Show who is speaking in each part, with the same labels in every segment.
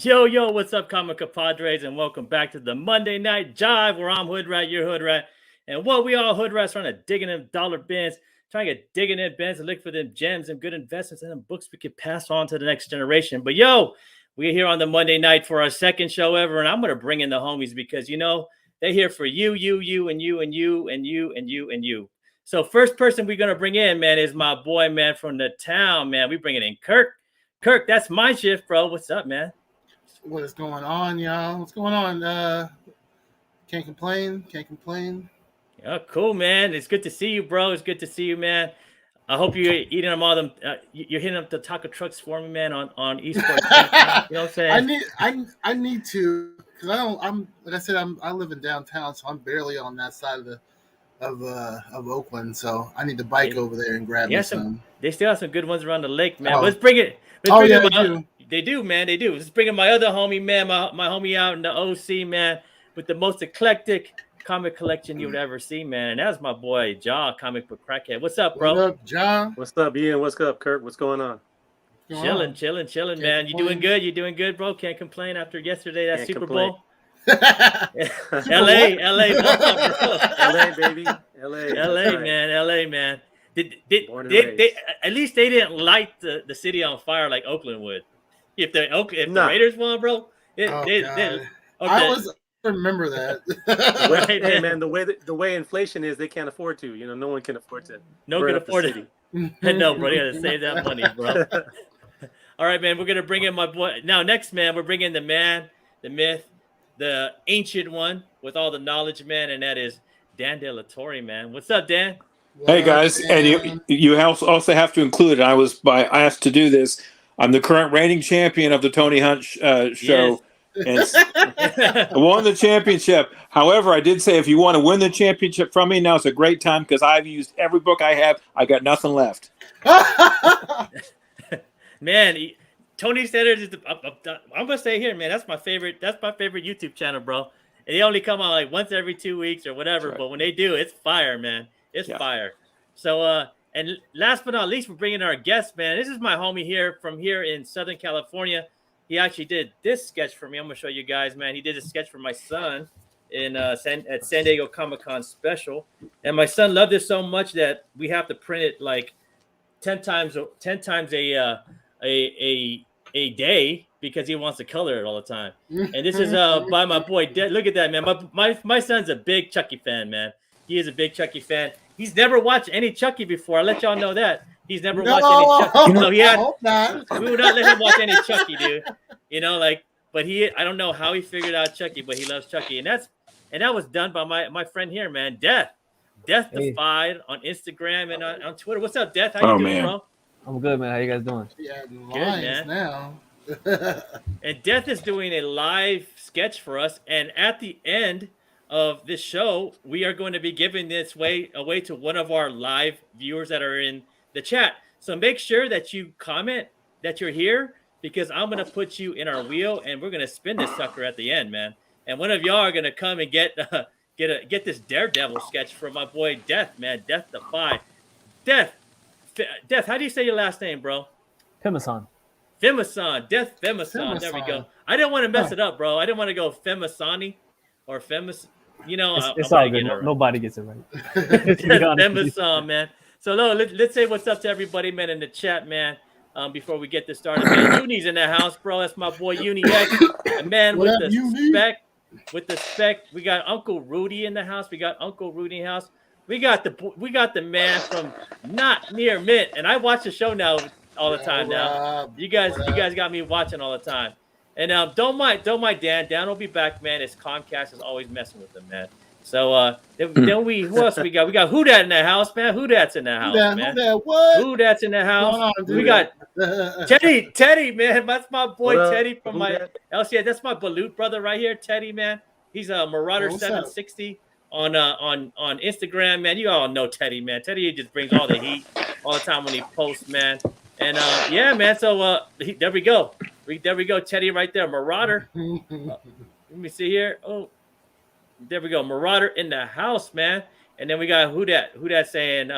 Speaker 1: Yo, what's up, comic compadres, and welcome back to the Monday Night Jive, where I'm Hood Rat, your Hood Rat, and what we all Hood Rats trying to dig in them dollar bins, trying to get digging in bins and look for them gems and good investments and them books we could pass on to the next generation. But we're here on the Monday night for our second show ever, and I'm gonna bring in the homies because they're here for you, and you. So first person we're gonna bring in, man, is my boy, man, from the town, man. We bringing in Kirk. Kirk, that's my shift, bro. What's up, man?
Speaker 2: What is going on, y'all? What's going on? Can't complain.
Speaker 1: Yeah, cool, man. It's good to see you, bro. It's good to see you, man. I hope you're eating them all them. You're hitting up the taco trucks for me, man, on esports. You know what I'm saying?
Speaker 2: I need to because I live in downtown, so I'm barely on that side of Oakland. So I need to bike over there and grab me some.
Speaker 1: They still have some good ones around the lake, man.
Speaker 2: Oh.
Speaker 1: Let's bring it.
Speaker 2: They
Speaker 1: do, man. They do. Let's bring in my other homie, man. My homie out in the OC, man, with the most eclectic comic collection you would ever see, man. And that's my boy, Ja, comic book crackhead. What's up, bro?
Speaker 2: What up, Ja?
Speaker 3: What's up, Ian? What's up, Kurt? What's going on?
Speaker 1: Chilling, man. You doing good? You doing good, bro? Can't complain after yesterday, that Super Bowl. LA,
Speaker 3: baby.
Speaker 1: LA, man. They at least they didn't light the city on fire like Oakland would. If the Raiders won, bro,
Speaker 2: I remember that.
Speaker 1: Right,
Speaker 3: hey, man, the way inflation is, they can't afford to. No one can afford to.
Speaker 1: No one can afford it. No, bro, you gotta save that money, bro. All right, man, we're gonna bring in my boy. Now, next, man, we're bringing the man, the myth, the ancient one with all the knowledge, man, and that is Dan De La Torre, man. What's up, Dan?
Speaker 4: Hey guys, and you also have to include, and I was asked to do this. I'm the current reigning champion of the Tony Hunt show,
Speaker 1: Yes.
Speaker 4: and I won the championship. However, I did say if you want to win the championship from me, now it's a great time because I've used every book I have. I got nothing left.
Speaker 1: Man, Tony Sanders is I'm gonna stay here, man. That's my favorite YouTube channel, bro. And they only come out like once every 2 weeks or whatever,
Speaker 4: right.
Speaker 1: But when they do, it's fire, man. It's fire. So, and last but not least, we're bringing our guest, man. This is my homie here from here in Southern California. He actually did this sketch for me. I'm gonna show you guys, man. He did a sketch for my son at San Diego Comic-Con special, and my son loved it so much that we have to print it like 10 times a day because he wants to color it all the time. And this is by my boy. Look at that, man. My son's a big Chucky fan, man. He is a big Chucky fan. He's never watched any Chucky before. I let y'all know that. He's never watched any Chucky. No, he had. We would not let him watch any Chucky, dude. But I don't know how he figured out Chucky, but he loves Chucky. And that was done by my friend here, man, Deth Defied on Instagram and on Twitter. What's up, Deth? How you doing, bro?
Speaker 5: I'm good, man. How you guys doing?
Speaker 2: Yeah,
Speaker 1: good, man.
Speaker 2: Now.
Speaker 1: And Deth is doing a live sketch for us, and at the end of this show, we are going to be giving this away to one of our live viewers that are in the chat. So make sure that you comment that you're here because I'm going to put you in our wheel and we're going to spin this sucker at the end, man. And one of y'all are going to come and get this Daredevil sketch from my boy Deth, man. Deth Defied. Deth, how do you say your last name, bro?
Speaker 5: Phimmasone.
Speaker 1: Deth Phimmasone. There we go. I didn't want to mess it up, bro. I didn't want to go Phimmasone or Phimmas.
Speaker 5: It's all good. Nobody gets it right.
Speaker 1: Phimmasone, man. So let's say what's up to everybody, man, in the chat, man. Before we get this started, man. Uni's in the house, bro. That's my boy Uni X. And man, with the spec, we got Uncle Rudy in the house. We got the man from not near Mint, and I watch the show now all the time now. You guys got me watching all the time. And don't mind Dan. Dan will be back, man. His Comcast is always messing with him, man. So then who else we got? We got Who Dat in the house, man. Who Dat's in the house, man. Who Dat's in the house. We got Teddy, man. That's my boy Teddy from my LCA. That's my Balut brother right here, Teddy, man. He's a Marauder 760 on Instagram, man. You all know Teddy, man. Teddy just brings all the heat all the time when he posts, man. And yeah, man. So there we go. There we go, Teddy, right there, Marauder. Let me see here. Oh, there we go, Marauder in the house, man. And then we got Who Dat saying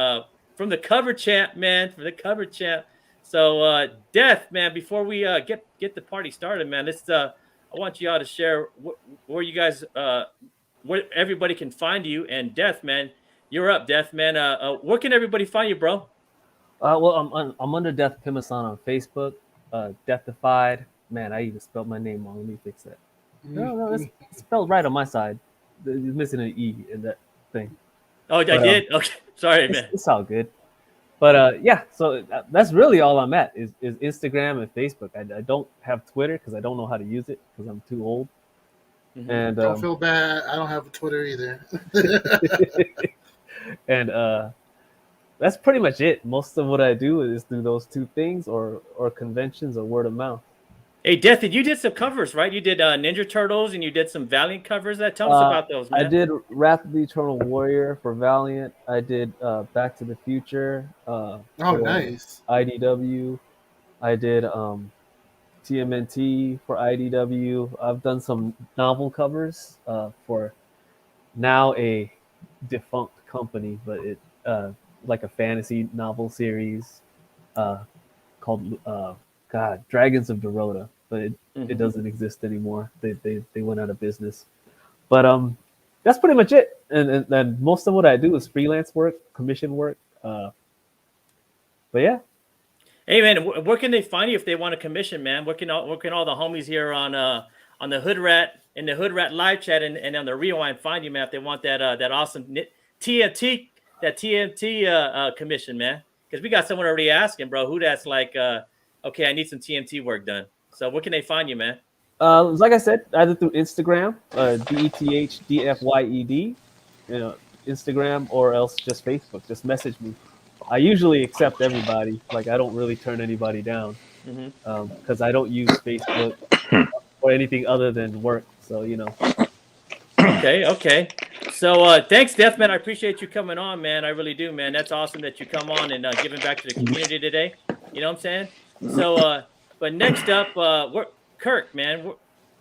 Speaker 1: from the cover champ, man, from the cover champ, So, Deth, man, before we get the party started, man, let's I want you all to share where you guys where everybody can find you. And Deth, man, you're up, Deth, man. Where can everybody find you, bro?
Speaker 5: Well, I'm under Deth Phimmasone on Facebook. Deathified. Man, I even spelled my name wrong. Let me fix that. No, it's spelled right on my side. You're missing an E in that thing.
Speaker 1: Oh, I did? Okay. Sorry, man.
Speaker 5: It's all good. But yeah, so that's really all I'm at is Instagram and Facebook. I don't have Twitter because I don't know how to use it because I'm too old.
Speaker 1: Mm-hmm.
Speaker 5: And
Speaker 2: don't feel bad. I don't have a Twitter either.
Speaker 5: And that's pretty much it. Most of what I do is do those two things, or conventions or word of mouth.
Speaker 1: Hey, Deth, you did some covers, right? You did Ninja Turtles and you did some Valiant covers. Tell us about those, man.
Speaker 5: I did Wrath of the Eternal Warrior for Valiant. I did Back to the Future.
Speaker 2: Nice.
Speaker 5: IDW. I did TMNT for IDW. I've done some novel covers for now a defunct company, but it like a fantasy novel series called Dragons of Dorota, but it doesn't exist anymore. They went out of business. But that's pretty much it. And most of what I do is freelance work, commission work. But yeah.
Speaker 1: Hey man, where can they find you if they want to commission, man? Where can all the homies here on the Hood Rat in the Hood Rat live chat and on the Rewind find you, man? If they want that awesome TNT commission, man, because we got someone already asking, bro, who that's like. Okay, I need some TNT work done. So where can they find you, man?
Speaker 5: Like I said, either through Instagram, DETHDFYED, Instagram, or else just Facebook. Just message me. I usually accept everybody. Like I don't really turn anybody down because I don't use Facebook or anything other than work. So
Speaker 1: Okay. So thanks, Deth, man. I appreciate you coming on, man. I really do, man. That's awesome that you come on and giving back to the community today. You know what I'm saying? So, but next up, Kirk, man.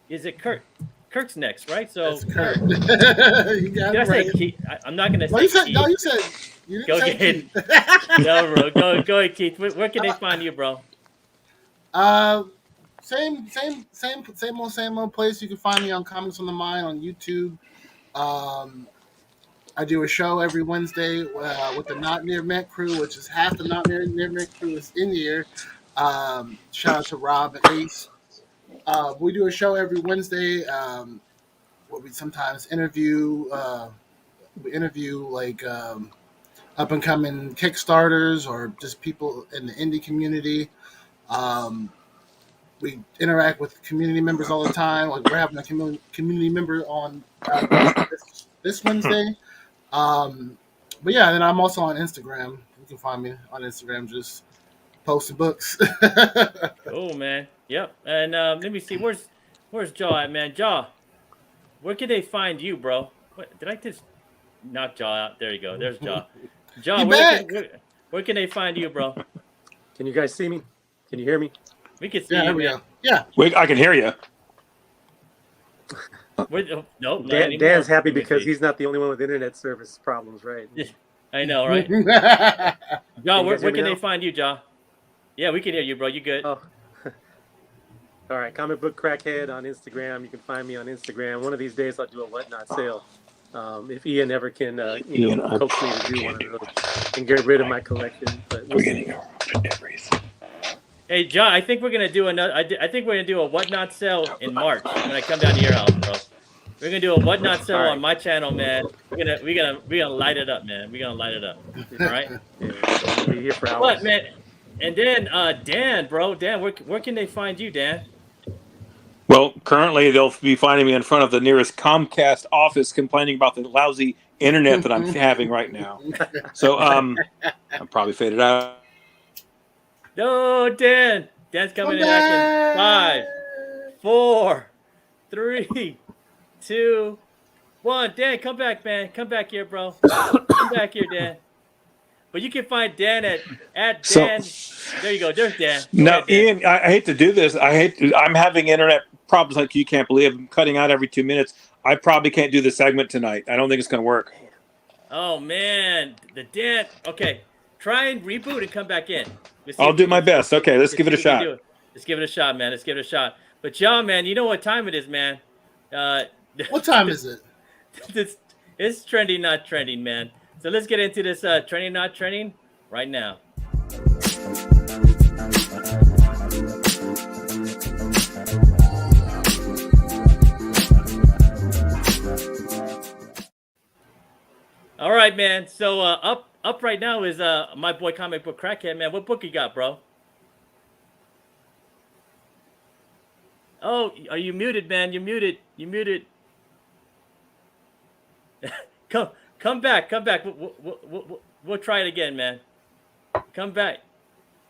Speaker 1: Is it Kirk? Kirk's next, right? So,
Speaker 2: Kirk. You got
Speaker 1: did I say
Speaker 2: right.
Speaker 1: Keith? I'm not gonna say
Speaker 2: You said,
Speaker 1: Keith.
Speaker 2: no, you said you didn't
Speaker 1: Go
Speaker 2: say
Speaker 1: ahead.
Speaker 2: Keith.
Speaker 1: No, bro. Go ahead, Keith. Where can they find you, bro?
Speaker 2: Same old place. You can find me on Comics on the Mind on YouTube. I do a show every Wednesday with the Not Near Mint crew, which is half the Not Near Mint crew is in here. Shout out to Rob and Ace. We do a show every Wednesday where we sometimes interview like up and coming Kickstarters or just people in the indie community. We interact with community members all the time. Like we're having a community member on this Wednesday. But yeah, and I'm also on Instagram. You can find me on Instagram, just posting books.
Speaker 1: Cool, man. Yep. And let me see. Where's Jaw at, man? Jaw, where can they find you, bro? What did I just knock Jaw out? There you go. There's Jaw. Jaw, where can they find you, bro?
Speaker 3: Can you guys see me? Can you hear me?
Speaker 1: We can see you, man.
Speaker 2: Yeah.
Speaker 4: Wait, I can hear you.
Speaker 1: No,
Speaker 3: Dan's happy because he's not the only one with internet service problems, right?
Speaker 1: I know, right? Jaw, where can they find you, Jaw? Yeah, we can hear you, bro. You good?
Speaker 3: Oh. All right, Comic Book Crackhead on Instagram. You can find me on Instagram. One of these days, I'll do a whatnot sale. If Ian ever can, coax me to do one of those and get rid of my collection. But we'll see.
Speaker 1: Hey, John, I think we're gonna do another. I think we're gonna do a whatnot sale in March when I come down to your house, bro. We're gonna do a whatnot sale on my channel, man. We're gonna light it up, man. We're gonna light it up. All right.
Speaker 3: Yeah, we'll be here for hours.
Speaker 1: What, man? And then Dan, bro, Dan, where can they find you, Dan?
Speaker 4: Well, currently they'll be finding me in front of the nearest Comcast office complaining about the lousy internet that I'm having right now. So I'm probably faded out.
Speaker 1: No, Dan. Dan's coming in action. 5, 4, 3, 2, 1. Dan, come back, man. Come back here, bro. Come back here, Dan. But you can find Dan at Dan. There you go. There's Dan.
Speaker 4: No, Ian, I hate to do this. I'm having internet problems like you can't believe. I'm cutting out every 2 minutes. I probably can't do the segment tonight. I don't think it's going to work.
Speaker 1: Oh, man. The Dan. Okay. Try and reboot and come back in.
Speaker 4: I'll do my best. Okay, let's give it a shot.
Speaker 1: Let's give it a shot, man. Let's give it a shot. But John, man, you know what time it is, man.
Speaker 2: What time is it?
Speaker 1: It's trending, not trending, man. So let's get into this trending, not trending right now. All right, man. So up right now is my boy Comic Book Crackhead, man. What book you got, bro? Oh, are you muted, man? You muted. You muted. Come back. We'll try it again, man. Come back.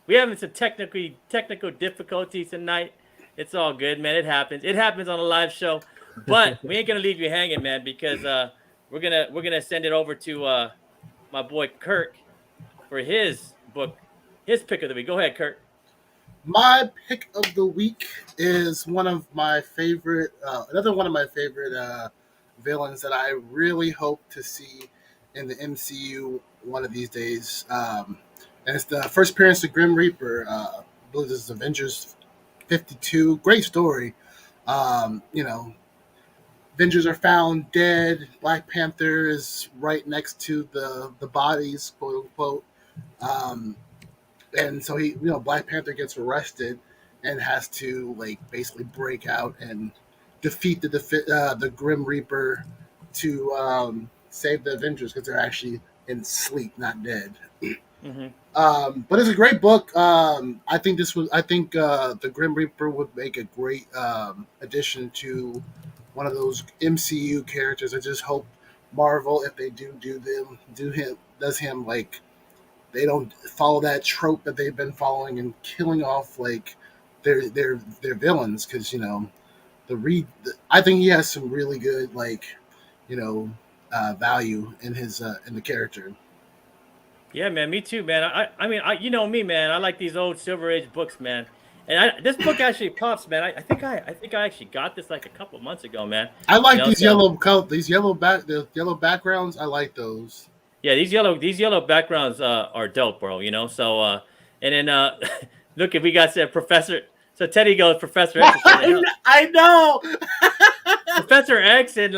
Speaker 1: We having some technical difficulties tonight. It's all good, man. It happens. It happens on a live show, but we ain't gonna leave you hanging, man, because we're gonna send it over to my boy Kirk for his book, his pick of the week. Go ahead, Kirk.
Speaker 2: My pick of the week is one of my favorite, another one of my favorite villains that I really hope to see in the MCU one of these days. And it's the first appearance of Grim Reaper. I believe this is Avengers 52. Great story. Avengers are found dead. Black Panther is right next to the bodies, quote unquote. And so Black Panther gets arrested and has to basically break out and defeat the Grim Reaper to save the Avengers because they're actually in sleep, not dead. Mm-hmm. But it's a great book. I think the Grim Reaper would make a great addition to one of those MCU characters. I just hope Marvel, if they does him they don't follow that trope that they've been following and killing off their villains, because I think he has some really good value in his in the character.
Speaker 1: Yeah, man, me too, man. I mean, you know me, man. I like these old Silver Age books, man. And this book actually pops, man. I think I actually got this a couple months ago, man.
Speaker 2: I like these yellow backgrounds. I like those.
Speaker 1: Yeah, these yellow backgrounds are dope, bro. So and then look, if we got Professor. So Teddy goes Professor X.
Speaker 2: I know.
Speaker 1: Professor X and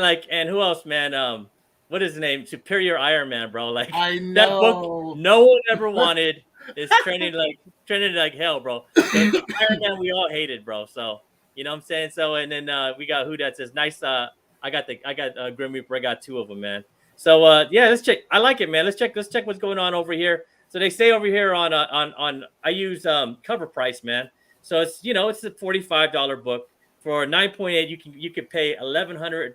Speaker 1: who else, man? What is his name? Superior Iron Man, bro.
Speaker 2: I know.
Speaker 1: That book no one ever wanted is trending like hell, bro. The Iron Man we all hated, bro. So you know what I'm saying. So and then we got who that says nice. I got Grim Reaper. I got two of them, man. So yeah, let's check. I like it, man. Let's check what's going on over here. So they say over here on I use cover price, man. So it's it's a $45 book for 9.8. You can pay $1,100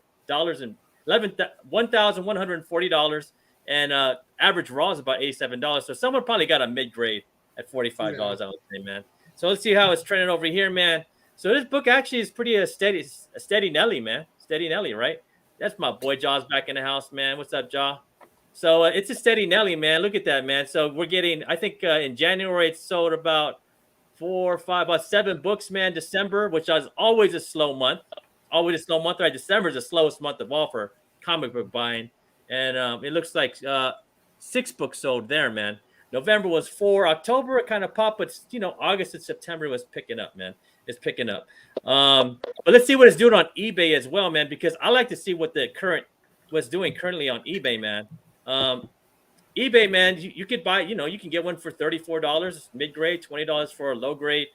Speaker 1: and $1,140, and average raw is about $87. So someone probably got a mid grade at $45. I would say, man. So let's see how it's trending over here, man. So this book actually is pretty a steady Nelly, man. Steady Nelly, right? That's my boy Jaw's back in the house, man. What's up, Jaw? So it's a steady Nelly, man. Look at that, man. So we're getting, I think in January it sold about 7 books, man. December, which was always a slow month. Right? December is the slowest month of all for comic book buying. And it looks like 6 books sold there, man. November was 4. October it kind of popped, but August and September was picking up, man. It's picking up. But let's see what it's doing on eBay as well, man, because I like to see what's doing currently on eBay, man. eBay, man, you could buy, you can get one for $34 mid grade, $20 for a low grade.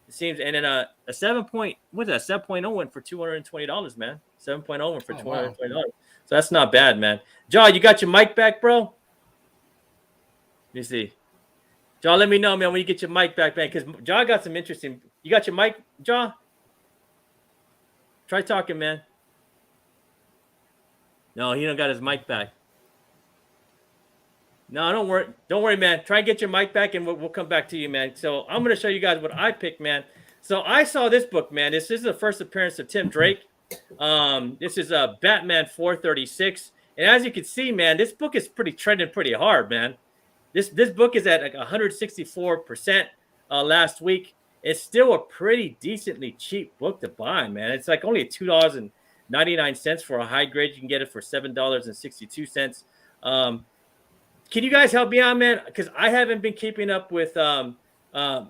Speaker 1: It seems, and then a 7.0 one for $220, man. 7.0 one for $220. Wow. So that's not bad, man. Jaw, you got your mic back, bro? Let me see. Jaw, let me know, man, when you get your mic back, man, because Jaw got some interesting. You got your mic, Jaw? Try talking, man. No, he don't got his mic back. No, don't worry, man. Try and get your mic back, and we'll come back to you, man. So I'm going to show you guys what I picked, man. So I saw this book, man. This is the first appearance of Tim Drake. This is Batman 436. And as you can see, man, this book is trending pretty hard, man. This book is at 164% last week. It's still a pretty decently cheap book to buy, man. It's only $2.99 for a high grade. You can get it for $7.62. Can you guys help me out, man? Because I haven't been keeping up with I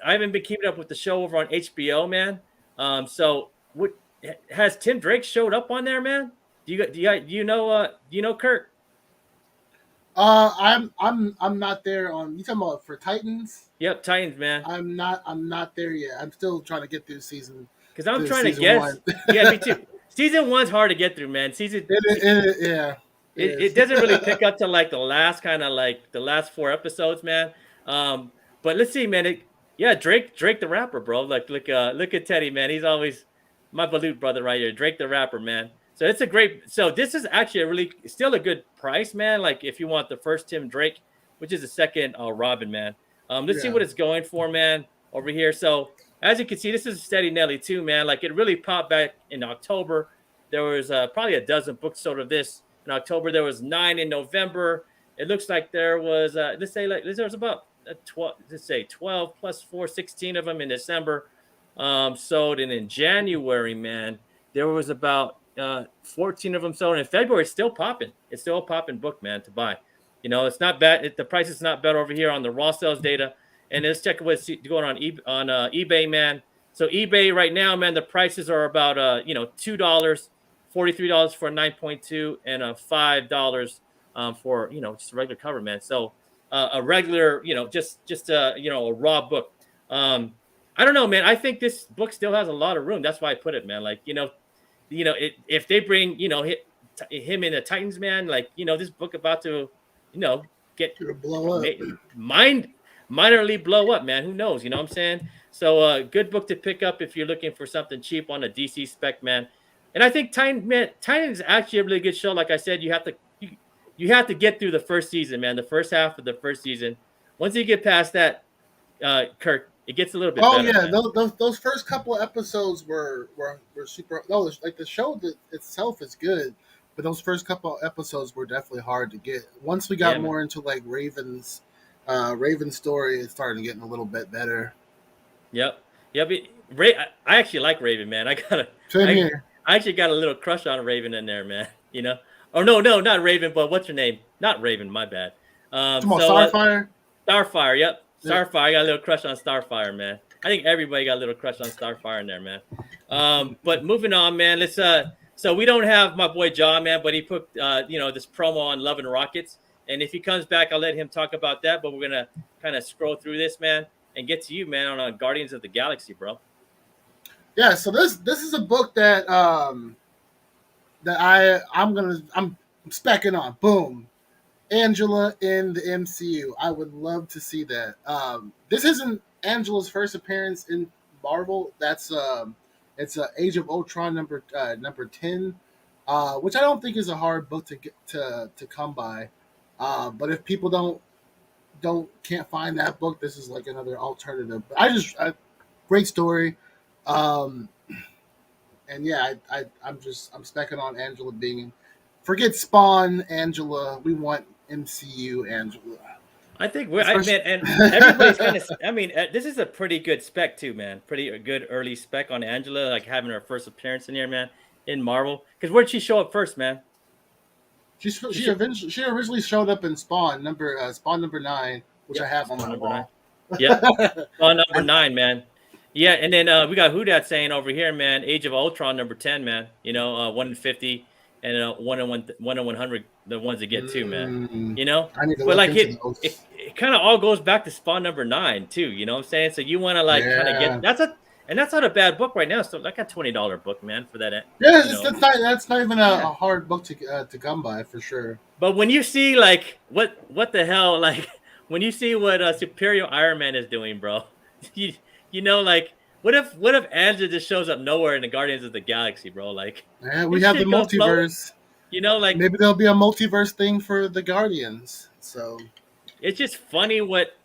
Speaker 1: haven't been keeping up with the show over on HBO, man. So what has Tim Drake showed up on there, man? Do you know Kurt?
Speaker 2: I'm not there on. You talking about for Titans?
Speaker 1: Yep, Titans, man.
Speaker 2: I'm not there yet. I'm still trying to get through
Speaker 1: Because I'm trying to
Speaker 2: season
Speaker 1: guess.
Speaker 2: one.
Speaker 1: Yeah, me too. Season 1's hard to get through, man.
Speaker 2: Yeah.
Speaker 1: It doesn't really pick up to like the last the last 4 episodes, man. But let's see, man. Drake the rapper, bro. Like look at Teddy, man. He's always my Balut brother right here. Drake the rapper, man. So it's a great. So this is actually still a good price, man. Like if you want the first Tim Drake, which is the second Robin, man. Let's see what it's going for, man, over here. So as you can see, this is a steady Nelly too, man. Like it really popped back in October. There was probably a dozen books sold of this in October. There was 9 in November. It looks like there was there was about 12 plus 4, 16 of them in December sold. And in January, man, there was about 14 of them sold. In February, it's still popping. It's still a popping book, man, to buy. You know, it's not bad. The price is not bad over here on the raw sales data. And let's check what's going on eBay, man. So eBay right now, man, the prices are about $2, $43 for a 9.2 and $5 for just a regular cover, man. So a regular just a raw book. I don't know, man. I think this book still has a lot of room. That's why I put it, man. Like if they bring him in the Titans, man, like this book about to get
Speaker 2: blow up,
Speaker 1: minorly blow up, man. Who knows? You know what I'm saying? So good book to pick up if you're looking for something cheap on a DC spec, man. And I think Titan is actually a really good show. Like I said, you have to get through the first season, man. The first half of the first season. Once you get past that, Kirk, it gets a little bit better.
Speaker 2: Yeah, those first couple of episodes were super. No, like the show itself is good, but those first couple of episodes were definitely hard to get. Once we got more into like Raven's story, it's starting getting a little bit better.
Speaker 1: Yep. I actually like Raven, man. I actually got a little crush on Raven in there, man. Or no, not Raven, but what's her name? Not Raven, my bad.
Speaker 2: Starfire?
Speaker 1: Starfire, yep. Starfire. I got a little crush on Starfire, man. I think everybody got a little crush on Starfire in there, man. But moving on, man. Let's so we don't have my boy John, man, but he put this promo on Love and Rockets. And if he comes back, I'll let him talk about that. But we're gonna kind of scroll through this, man, and get to you, man, on Guardians of the Galaxy, bro.
Speaker 2: Yeah, so this is a book that I'm specking on. Boom. Angela in the MCU. I would love to see that. This isn't Angela's first appearance in Marvel. That's it's Age of Ultron number 10, which I don't think is a hard book to get to come by. But if people can't find that book, this is like another alternative. But great story. And yeah, I'm specking on Angela being. Forget Spawn, Angela. We want MCU Angela.
Speaker 1: I think and everybody's kind of. I mean, this is a pretty good spec too, man. Pretty good early spec on Angela, like having her first appearance in here, man, in Marvel. Because where'd she show up first, man?
Speaker 2: She originally showed up in Spawn number 9, which I have on my wall.
Speaker 1: Yeah, Spawn number 9, man. Yeah, and then we got Who Dat saying over here, man. Age of Ultron number 10, man. 1 in 50 and 1 in 100, the ones that get 2, man.
Speaker 2: I need to
Speaker 1: but like
Speaker 2: it
Speaker 1: kind of all goes back to Spawn number 9 too. You know what I'm saying? So you want to kind of get that's not a bad book right now. So like a $20 book, man, for that.
Speaker 2: Yeah, that's not even a hard book to come by for sure.
Speaker 1: But when you see like what the hell, like when you see what Superior Iron Man is doing, bro, like what if Angela just shows up nowhere in the Guardians of the Galaxy, bro? Like
Speaker 2: we have the multiverse.
Speaker 1: Like
Speaker 2: maybe there'll be a multiverse thing for the Guardians. So
Speaker 1: it's just funny what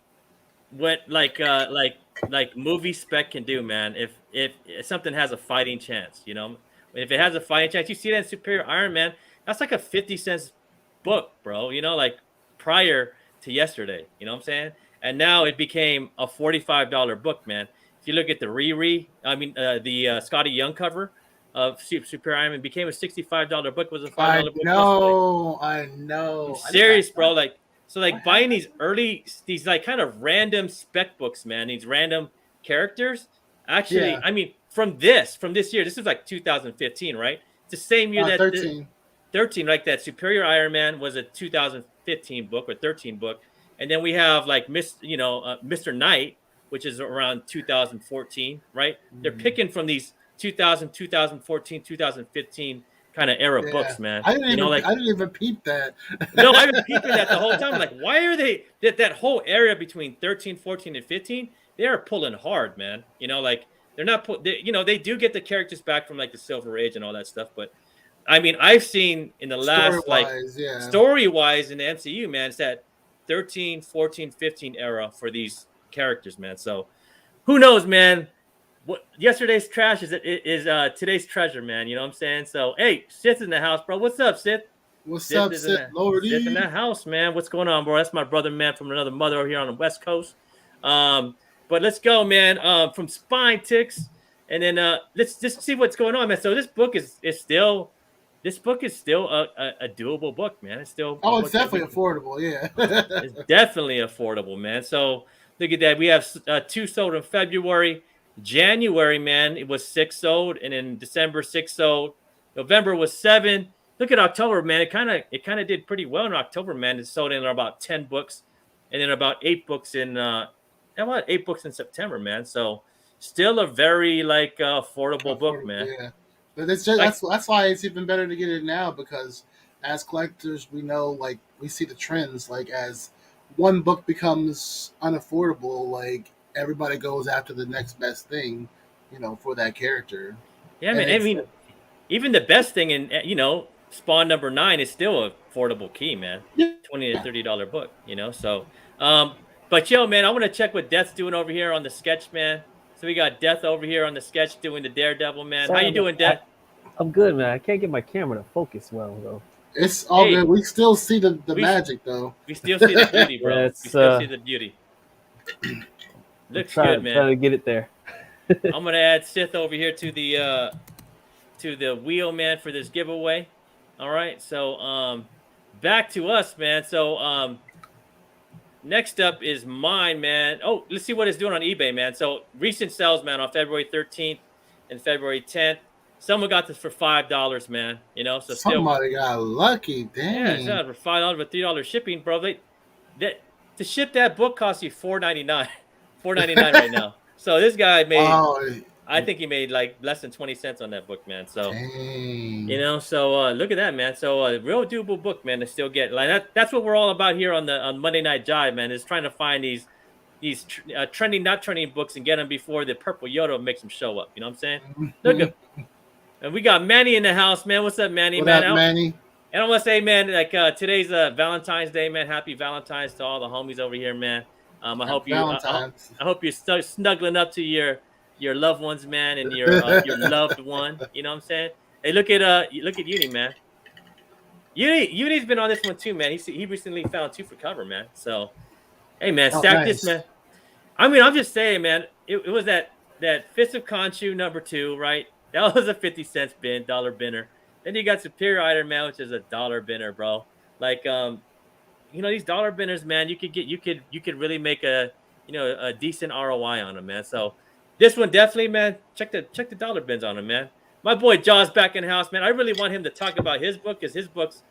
Speaker 1: like movie spec can do, man. If something has a fighting chance, if it has a fighting chance, you see that in Superior Iron Man. That's like a 50-cent book, bro. Like prior to yesterday. You know what I'm saying? And now it became a $45 book, man. If you look at the the Scotty Young cover of Superior Iron Man, became a $65 book. Was a $5 book.
Speaker 2: I know.
Speaker 1: I'm serious, bro. Like So like buying these like kind of random spec books, man, these random characters. Actually,
Speaker 2: Yeah.
Speaker 1: I mean, from this year, this is like 2015, right? It's the same year that
Speaker 2: 13.
Speaker 1: 13, like that Superior Iron Man was a 2015 book or 13 book, and then we have like Mr. Knight, which is around 2014, right? They're picking from these 2000, 2014, 2015 kind of era
Speaker 2: Yeah.
Speaker 1: books, man.
Speaker 2: I didn't even peep that.
Speaker 1: No, I've been peeping that the whole time. Like, why are they that whole area between 13, 14, and 15? They are pulling hard, man. Like they're not they do get the characters back from like the Silver Age and all that stuff, but I mean, I've seen in the last story-wise in the MCU, man, it's that 13, 14, 15 era for these characters, man. So who knows, man? What yesterday's trash is today's treasure, man. You know what I'm saying? So hey, Sith in the house, bro. What's up, Sith?
Speaker 2: What's up, Sith Lordy?
Speaker 1: Sith in the house, man. What's going on, bro? That's my brother, man, from another mother over here on the West Coast. But let's go, man. From Spine Ticks, and then let's just see what's going on, man. So this book is still a doable book, man. It's still
Speaker 2: it's definitely affordable, yeah.
Speaker 1: It's definitely affordable, man. So look at that. We have 2 sold in February. January, man, it was 6 sold, and in December 6 sold. November was 7. Look at October, man. It kind of did pretty well in October, man. It sold in about 10 books, and then about 8 books in September, man. So still a very like affordable book, man.
Speaker 2: Yeah, but it's just that's why it's even better to get it now, because as collectors we know, like, we see the trends. Like, as one book becomes unaffordable, like, everybody goes after the next best thing, for that character.
Speaker 1: Yeah, man. I mean, even the best thing in Spawn number 9 is still a affordable key, man. $20 to $30 book, So, but yo, man, I want to check what Deth's doing over here on the sketch, man. So we got Deth over here on the sketch doing the Daredevil, man. How you doing, Deth?
Speaker 5: I'm good, man. I can't get my camera to focus well, though.
Speaker 2: It's all good. We still see the magic, though.
Speaker 1: We still see the beauty, bro.
Speaker 5: Yeah,
Speaker 1: we still see the beauty. Looks good, man.
Speaker 5: Trying to get it there.
Speaker 1: I'm gonna add Sith over here to the wheel, man, for this giveaway. All right, so back to us, man. So next up is mine, man. Oh, let's see what it's doing on eBay, man. So recent sales, man, on February 13th and February 10th. Someone got this for $5, man. So
Speaker 2: somebody got lucky. Dang.
Speaker 1: Yeah, for $5 with $3 shipping, bro. To ship that book costs you $4.99. $4.99 right now. So this guy made. I think he made like less than 20 cents on that book, man. So
Speaker 2: dang.
Speaker 1: So look at that, man. So a real doable book, man, to still get. Like that's what we're all about here on Monday Night Jive, man. Is trying to find these trending, not trending books and get them before the Purple Yoda makes them show up. You know what I'm saying? Look at. And we got Manny in the house, man. What's up, Manny?
Speaker 2: What up, Manny?
Speaker 1: And I want to say, man, like today's Valentine's Day, man. Happy Valentine's to all the homies over here, man. I hope you're snuggling up to your loved ones, man, and your loved one. You know what I'm saying? Hey, look at Uni, man. Uni's been on this one too, man. He recently found 2 for cover, man. So, hey, man, stack this, man. I mean, I'm just saying, man. It was that Fist of Khonshu number 2, right? That was a 50 cents dollar binner. Then you got Superior Iron Man, which is a $1 binner, bro. Like, these dollar binners, man, you could really make a decent ROI on them, man. So this one definitely, man, check the dollar bins on them, man. My boy Jaw's back in the house, man. I really want him to talk about his book, because his book's.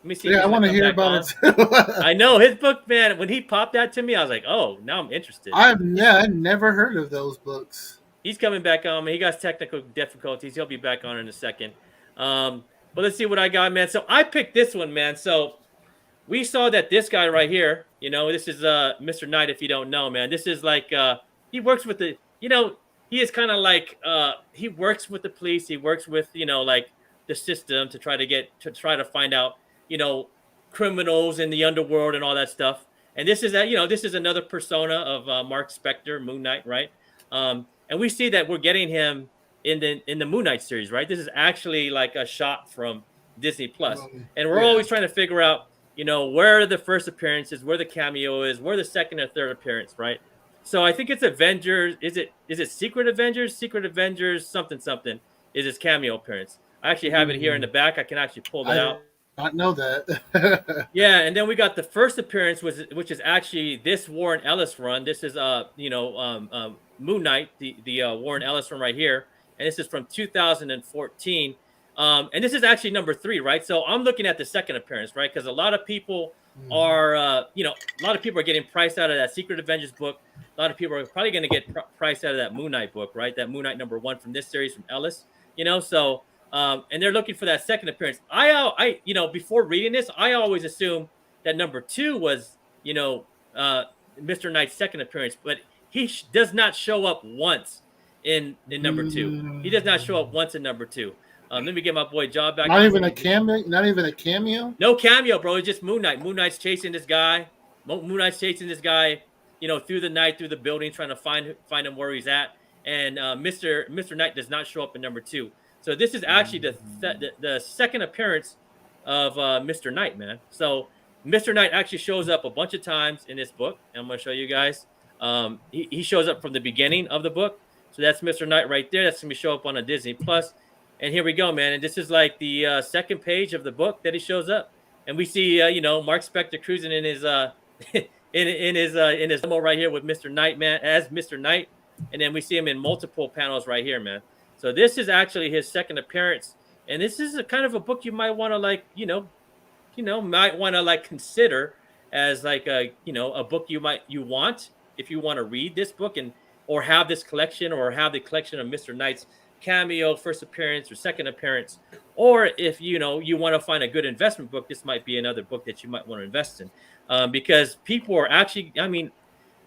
Speaker 1: Let me see.
Speaker 2: Yeah, I want to hear about it too.
Speaker 1: I know his book, man. When he popped that to me, I was like, oh, now I'm interested.
Speaker 2: I've never heard of those books.
Speaker 1: He's coming back on, man. He got technical difficulties. He'll be back on in a second. But let's see what I got, man. So I picked this one, man. So we saw that this guy right here, this is Mr. Knight, if you don't know, man. This is like he works with the, he is kind of like he works with the police. He works with, like the system to try to find out, criminals in the underworld and all that stuff. And this is this is another persona of Mark Spector, Moon Knight, right? And we see that we're getting him in the Moon Knight series, right? This is actually like a shot from Disney Plus, and we're always trying to figure out, where the first appearances, where the cameo is, where the second or third appearance, right? So I think it's Avengers. Is it Secret Avengers? Secret Avengers something is his cameo appearance. I actually have it here in the back. I can actually pull that out.
Speaker 2: Not know that.
Speaker 1: Yeah, and then we got the first appearance, which is actually this Warren Ellis run. This is Moon Knight, the Warren Ellis run right here, and this is from 2014. And this is actually number 3, right? So I'm looking at the second appearance, right? Because a lot of people are, a lot of people are getting priced out of that Secret Avengers book. A lot of people are probably going to get priced out of that Moon Knight book, right? That Moon Knight number 1 from this series from Ellis, so. And they're looking for that second appearance. I before reading this, I always assumed that number 2 was, Mr. Knight's second appearance, but he does not show up once in number 2. He does not show up once in number 2. Let me get my boy Job back.
Speaker 2: Not even a cameo. Not even a cameo.
Speaker 1: No cameo, bro. It's just Moon Knight. Moon Knight's chasing this guy. Moon Knight's chasing this guy, through the night, through the building, trying to find him where he's at. And Mr. Knight does not show up in number 2. So this is actually the second appearance of Mr. Knight, man. So Mr. Knight actually shows up a bunch of times in this book. And I'm going to show you guys. He shows up from the beginning of the book. So that's Mr. Knight right there. That's going to show up on a Disney Plus. And here we go, man. And this is like the second page of the book that he shows up. And we see, Mark Spector cruising in his in his limo right here with Mr. Knight, man, as Mr. Knight. And then we see him in multiple panels right here, man. So this is actually his second appearance, and this is a kind of a book you might want to consider as like a book you want if you want to read this book or have this collection or have the collection of Mr. Knight's cameo, first appearance or second appearance, or if you want to find a good investment book, this might be another book that you might want to invest in, because people are actually,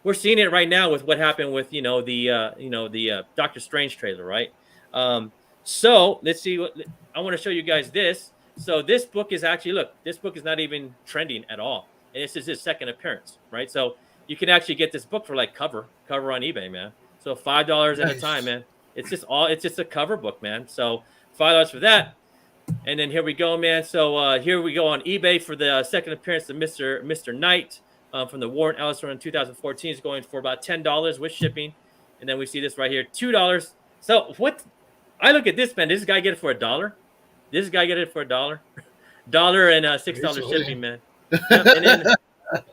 Speaker 1: we're seeing it right now with what happened with the Doctor Strange trailer, right? So let's see I want to show you guys this. So this book is actually, this book is not even trending at all. And this is his second appearance, right? So you can actually get this book for like cover on eBay, man. So $5 at a time, man. It's just a cover book, man. So $5 for that. And then here we go, man. So here we go on eBay for the second appearance of Mr. Knight from the Warren Ellis run in 2014 is going for about $10 with shipping. And then we see this right here, $2. So what? I look at this, man. This guy get it for $1. This guy get it for $1, $1 and $6 shipping, man. Yep.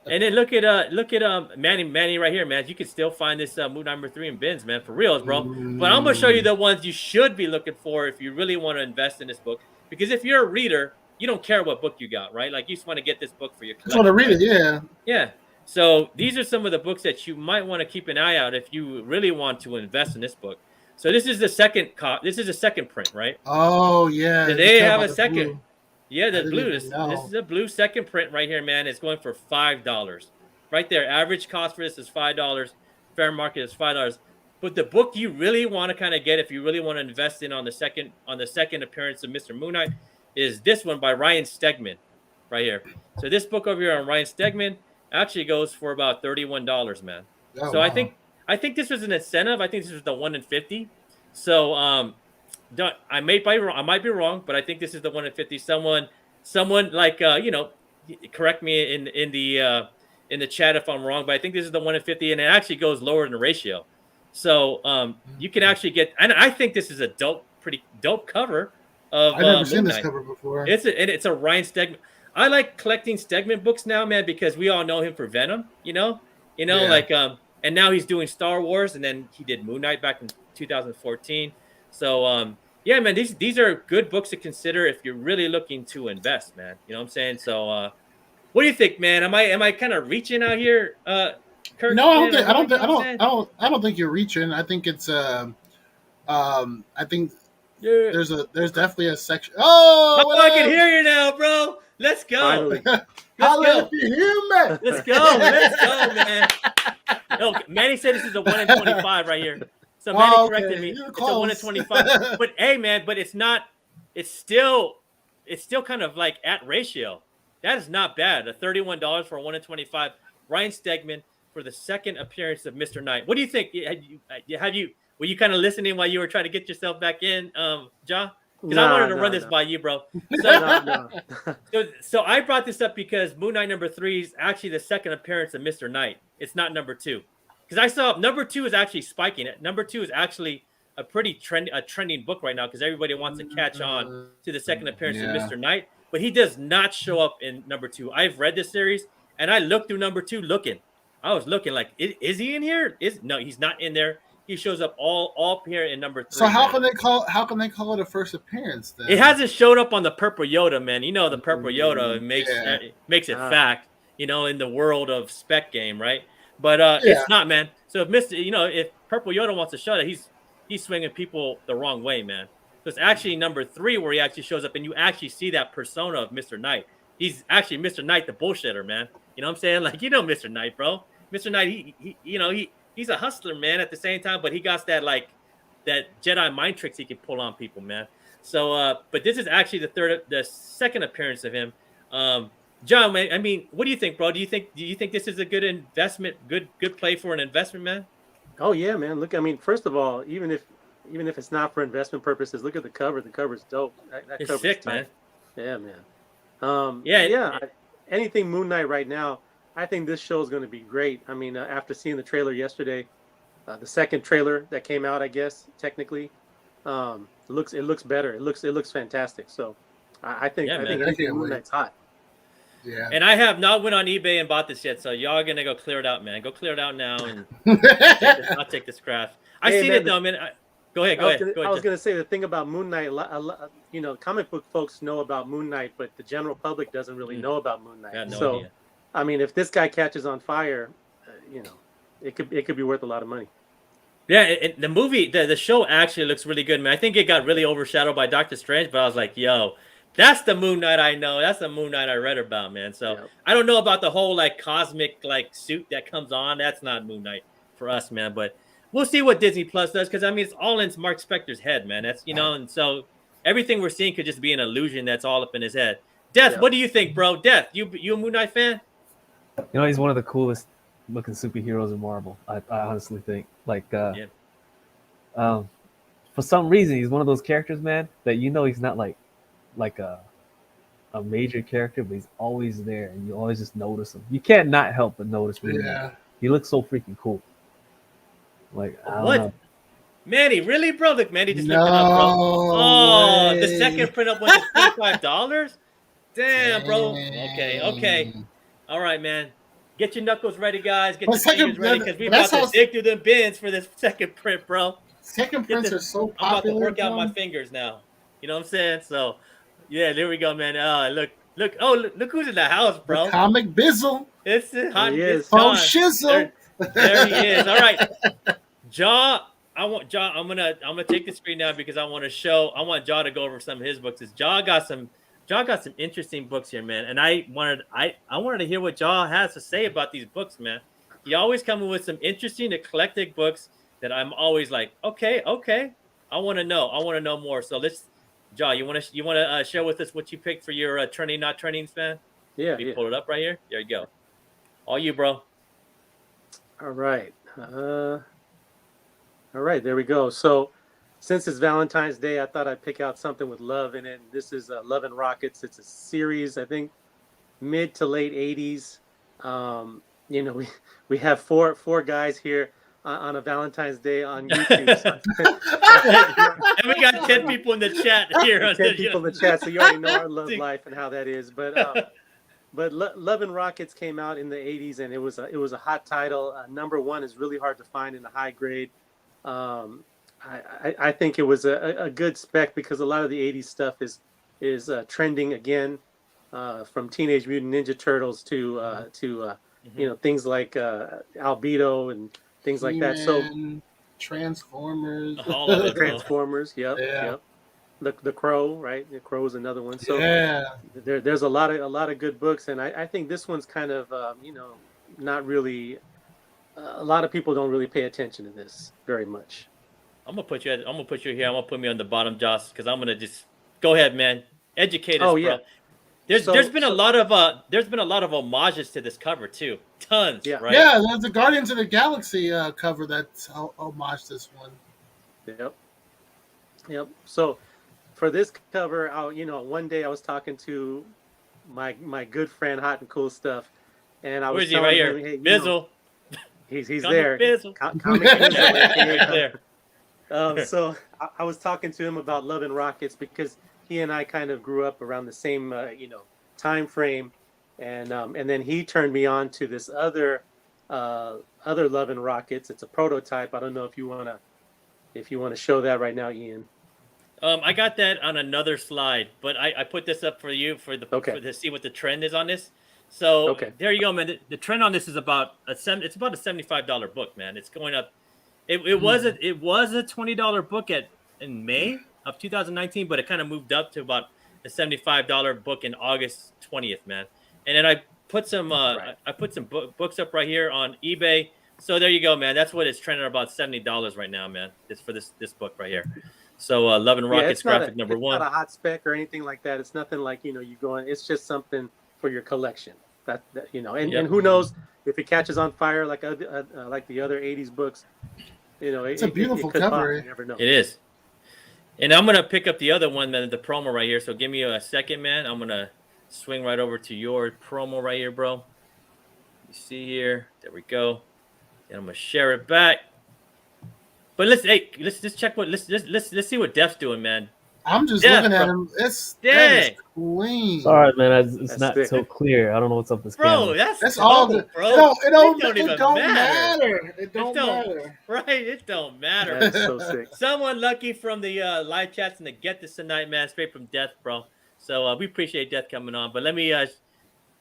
Speaker 1: And then look at Manny right here, man. You can still find this Moon number 3 in bins, man, for reals, bro. But I'm gonna show you the ones you should be looking for if you really want to invest in this book. Because if you're a reader, you don't care what book you got, right? Like you just want to get this book for your collection.
Speaker 2: I want to read it, yeah.
Speaker 1: Yeah. So these are some of the books that you might want to keep an eye out if you really want to invest in this book. So this is the second print, right?
Speaker 2: Oh yeah.
Speaker 1: So they have a second.
Speaker 2: Blue.
Speaker 1: Yeah, the blue. This is a blue second print right here, man. It's going for $5. Right there. Average cost for this is $5. Fair market is $5. But the book you really want to kind of get if you really want to invest in on the second appearance of Mr. Moon Knight is this one by Ryan Stegman, right here. So this book over here on Ryan Stegman actually goes for about $31, man. Oh, so wow. I think this was an incentive. I think this was the 1 in 50. So I might be wrong, but I think this is the 1 in 50. Someone like correct me in the chat if I'm wrong, but I think this is the 1 in 50, and it actually goes lower in the ratio. So you can actually get, and I think this is a pretty dope cover of. I've
Speaker 2: never seen this cover before.
Speaker 1: It's a Ryan Stegman. I like collecting Stegman books now, man, because we all know him for Venom. And now he's doing Star Wars, and then he did Moon Knight back in 2014. So yeah, man, these are good books to consider if you're really looking to invest, man. You know what I'm saying? So what do you think, man? Am I kind of reaching out here? Kirk,
Speaker 2: no, I don't think you're reaching. I think it's I think there's definitely a section. Oh,
Speaker 1: I can hear you now, bro. Let's go. Let's go.
Speaker 2: You hear me?
Speaker 1: Let's go, man. No, Manny said this is a 1 in 25 right here. So Manny corrected me. It's a 1 in 25. But hey, man, but it's not. It's still kind of like at ratio. That is not bad. A $31 for a 1 in 25. Ryan Stegman for the second appearance of Mr. Knight. What do you think? Were you kind of listening while you were trying to get yourself back in, Ja? Because I wanted to run this by you, bro. So I brought this up because Moon Knight number 3 is actually the second appearance of Mr. Knight. It's not number 2. Because I saw number 2 is actually spiking it. Number 2 is actually a pretty trending book right now because everybody wants to catch on to the second appearance of Mr. Knight. but he does not show up in number 2. I've read this series, and I looked through number 2 looking. I was looking like, is he in here? No, he's not in there. He shows up all here in number 3.
Speaker 2: So how
Speaker 1: man.
Speaker 2: can they call it a first appearance then?
Speaker 1: It hasn't showed up on the Purple Yoda, man. You know the Purple Yoda makes it fact, you know, in the world of spec game, right? But it's not, man. So if Purple Yoda wants to show that, he's swinging people the wrong way, man. So it's actually number 3 where he actually shows up, and you actually see that persona of Mr. Knight. He's actually Mr. Knight, the bullshitter, man. You know what I'm saying? Like, you know Mr. Knight, bro. Mr. Knight, he's a hustler, man, at the same time, but he got that Jedi mind tricks he can pull on people, man. So, but this is actually the second appearance of him. John, man, I mean, what do you think, bro? Do you think this is a good investment, good play for an investment, man?
Speaker 3: Oh yeah, man. Look, I mean, first of all, even if it's not for investment purposes, look at the cover. The cover's dope. That
Speaker 1: It's
Speaker 3: cover's
Speaker 1: sick,
Speaker 3: tight.
Speaker 1: man.
Speaker 3: Yeah, man. Anything Moon Knight right now, I think this show is going to be great. I mean, after seeing the trailer yesterday, the second trailer that came out, I guess technically, it looks better. It looks fantastic. So, I think Moon Knight's hot.
Speaker 2: Yeah.
Speaker 1: And I have not went on eBay and bought this yet, so y'all are gonna go clear it out, man. Go clear it out now, and I'll take this craft. I've seen it though, man. Go ahead.
Speaker 3: I was gonna say the thing about Moon Knight. Comic book folks know about Moon Knight, but the general public doesn't really know about Moon Knight.
Speaker 1: No idea.
Speaker 3: I mean, if this guy catches on fire, it could be worth a lot of money.
Speaker 1: Yeah, the movie, the show actually looks really good, man. I think it got really overshadowed by Doctor Strange, but I was like, yo, that's the Moon Knight I know. That's the Moon Knight I read about, man. So I don't know about the whole cosmic suit that comes on. That's not Moon Knight for us, man. But we'll see what Disney Plus does, because I mean it's all in Mark Spector's head, man. That's and so everything we're seeing could just be an illusion that's all up in his head. Deth, what do you think, bro? Deth, you a Moon Knight fan?
Speaker 5: You know, he's one of the coolest looking superheroes in Marvel. I honestly think, for some reason, he's one of those characters, man, that he's not like a major character, but he's always there, and you always just notice him. You can't not help but notice Moon Knight. He looks so freaking cool. Like, I don't know.
Speaker 1: Manny, really, bro? Look, Manny just looked it up, bro. Oh, the second print up went to $25. Damn, bro. Okay. All right, man. Get your knuckles ready, guys. Get your fingers ready, because we about to dig through them bins for this second print, bro.
Speaker 2: Second prints are so popular.
Speaker 1: I'm about to work out my fingers now. You know what I'm saying? So, yeah, there we go, man. Look. Oh, look who's in the house, bro.
Speaker 2: The comic Bizzle.
Speaker 1: It's hot.
Speaker 2: Oh, shizzle.
Speaker 1: There he is. All right, Jaw. I'm gonna take the screen now because I want Jaw to go over some of his books. Jaw got some interesting books here, man. And I wanted to hear what Jaw has to say about these books, man. He always coming with some interesting, eclectic books that I'm always like, okay. I want to know more. So Jaw, you want to share with us what you picked for your turning not turnings, man?
Speaker 3: Yeah.
Speaker 1: Pull it up right here. There you go. All you, bro.
Speaker 3: All right. There we go. So, since it's Valentine's Day, I thought I'd pick out something with love in it. This is Love and Rockets. It's a series, I think, mid to late 80s. We have four guys here on a Valentine's Day on YouTube.
Speaker 1: And we got 10 people in the chat here.
Speaker 3: 10 people in the chat, so you already know our love life and how that is. But Love and Rockets came out in the 80s, and it was a hot title. Number 1 is really hard to find in the high grade. I think it was a good spec because a lot of the 80s stuff is trending again, from Teenage Mutant Ninja Turtles to things like Albedo and things like that. So
Speaker 2: Transformers,
Speaker 1: all of it,
Speaker 3: Transformers, yep. The Crow, right? The Crow is another one. So there's a lot of good books, and I think this one's kind of not really. A lot of people don't really pay attention to this very much.
Speaker 1: I'm gonna put you here. I'm gonna put me on the bottom, Josh, because I'm gonna just go ahead, man. Educate us, bro. There's been a lot of homages to this cover too. Tons, right?
Speaker 2: Yeah, there's the Guardians of the Galaxy cover that's homage this one.
Speaker 3: Yep. So for this cover, one day I was talking to my good friend Hot and Cool Stuff, and I was telling him, hey,
Speaker 1: Bizzle.
Speaker 3: He's there. So I was talking to him about Love and Rockets because he and I kind of grew up around the same time frame, and then he turned me on to this other Love and Rockets. It's a prototype. I don't know if you wanna show that right now, Ian.
Speaker 1: I got that on another slide, but I put this up for you to see what the trend is on this. So there you go, man. The trend on this is about it's about a $75 book, man. It's going up. It was a $20 book in May of 2019, but it kind of moved up to about a $75 book in August 20th, man. And then I put some books up right here on eBay. So there you go, man. That's what it's trending about $70 right now, man. It's for this book right here. So Love and Rockets graphic number one.
Speaker 3: It's not a hot spec or anything like that. It's nothing like you going. It's just something for your collection. That and who knows if it catches on fire like the other '80s books.
Speaker 2: It's a beautiful cover.
Speaker 3: You never know.
Speaker 1: It is. And I'm gonna pick up the other one, man, the promo right here. So give me a second, man. I'm gonna swing right over to your promo right here, bro. You see here. There we go. And I'm gonna share it back. But let's just check let's see what Death's doing, man.
Speaker 2: I'm just looking at him. That is clean.
Speaker 5: Sorry, man. It's not so clear. I don't know what's up with this camera.
Speaker 1: That's
Speaker 2: all good, bro. It don't matter.
Speaker 1: It don't matter. Right? It don't matter.
Speaker 3: That's so sick.
Speaker 1: Someone lucky from the live chats and to get this tonight, man, straight from Death, bro. So we appreciate Death coming on. But let me